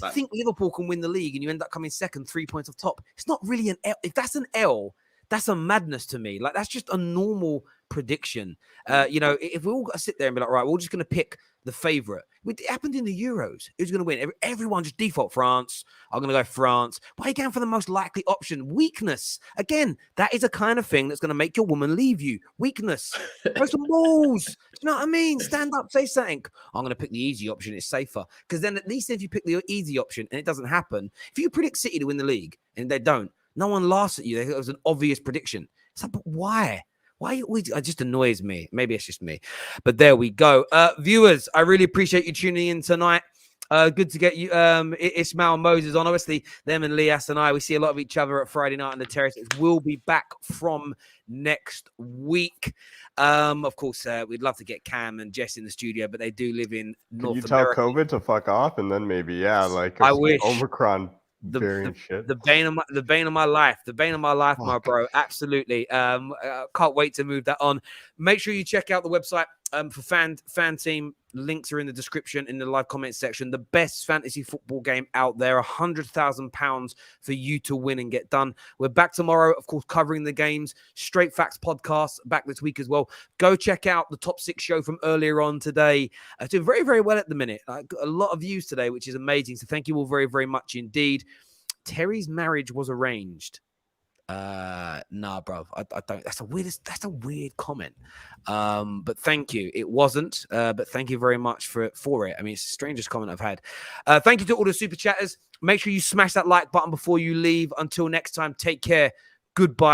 think It's Liverpool can win the league and you end up coming second, 3 points off top. It's not really an L. If that's an L, That's a madness to me. Like, that's just a normal prediction. If we all got to sit there and be like, right, we're just going to pick the favorite. It happened in the Euros. Who's going to win? Everyone just default France. I'm going to go France. Why are you going for the most likely option? Weakness. Again, that is a kind of thing that's going to make your woman leave you. Weakness. Throw some balls. Do you know what I mean? Stand up, say something. I'm going to pick the easy option. It's safer. Because then at least if you pick the easy option and it doesn't happen, if you predict City to win the league and they don't, no one laughs at you. It was an obvious prediction. It's like, but why? Why it just annoys me. Maybe it's just me. But there we go. Viewers, I really appreciate you tuning in tonight. Good to get you, Ismail and Moses on. Obviously, them and Lias and I, we see a lot of each other at Friday night on the terrace. We'll be back from next week. Of course, we'd love to get Cam and Jess in the studio, but they do live in North America. Can you tell COVID to fuck off, and then maybe I wish. Omicron variant shit. The bane of my life, my bro. Absolutely. Can't wait to move that on. Make sure you check out the website for fan team. Links are in the description in the live comment section. The best fantasy football game out there. £100,000 for you to win and get done. We're back tomorrow, of course, covering the games. Straight Facts podcast back this week as well. Go check out the top 6 show from earlier on today. Doing very, very well at the minute. Got a lot of views today, which is amazing. So thank you all very, very much indeed. Terry's marriage was arranged. Nah, bro. I don't. That's a weird comment. But thank you. It wasn't. But thank you very much for it. I mean, it's the strangest comment I've had. Thank you to all the super chatters. Make sure you smash that like button before you leave. Until next time, take care. Goodbye.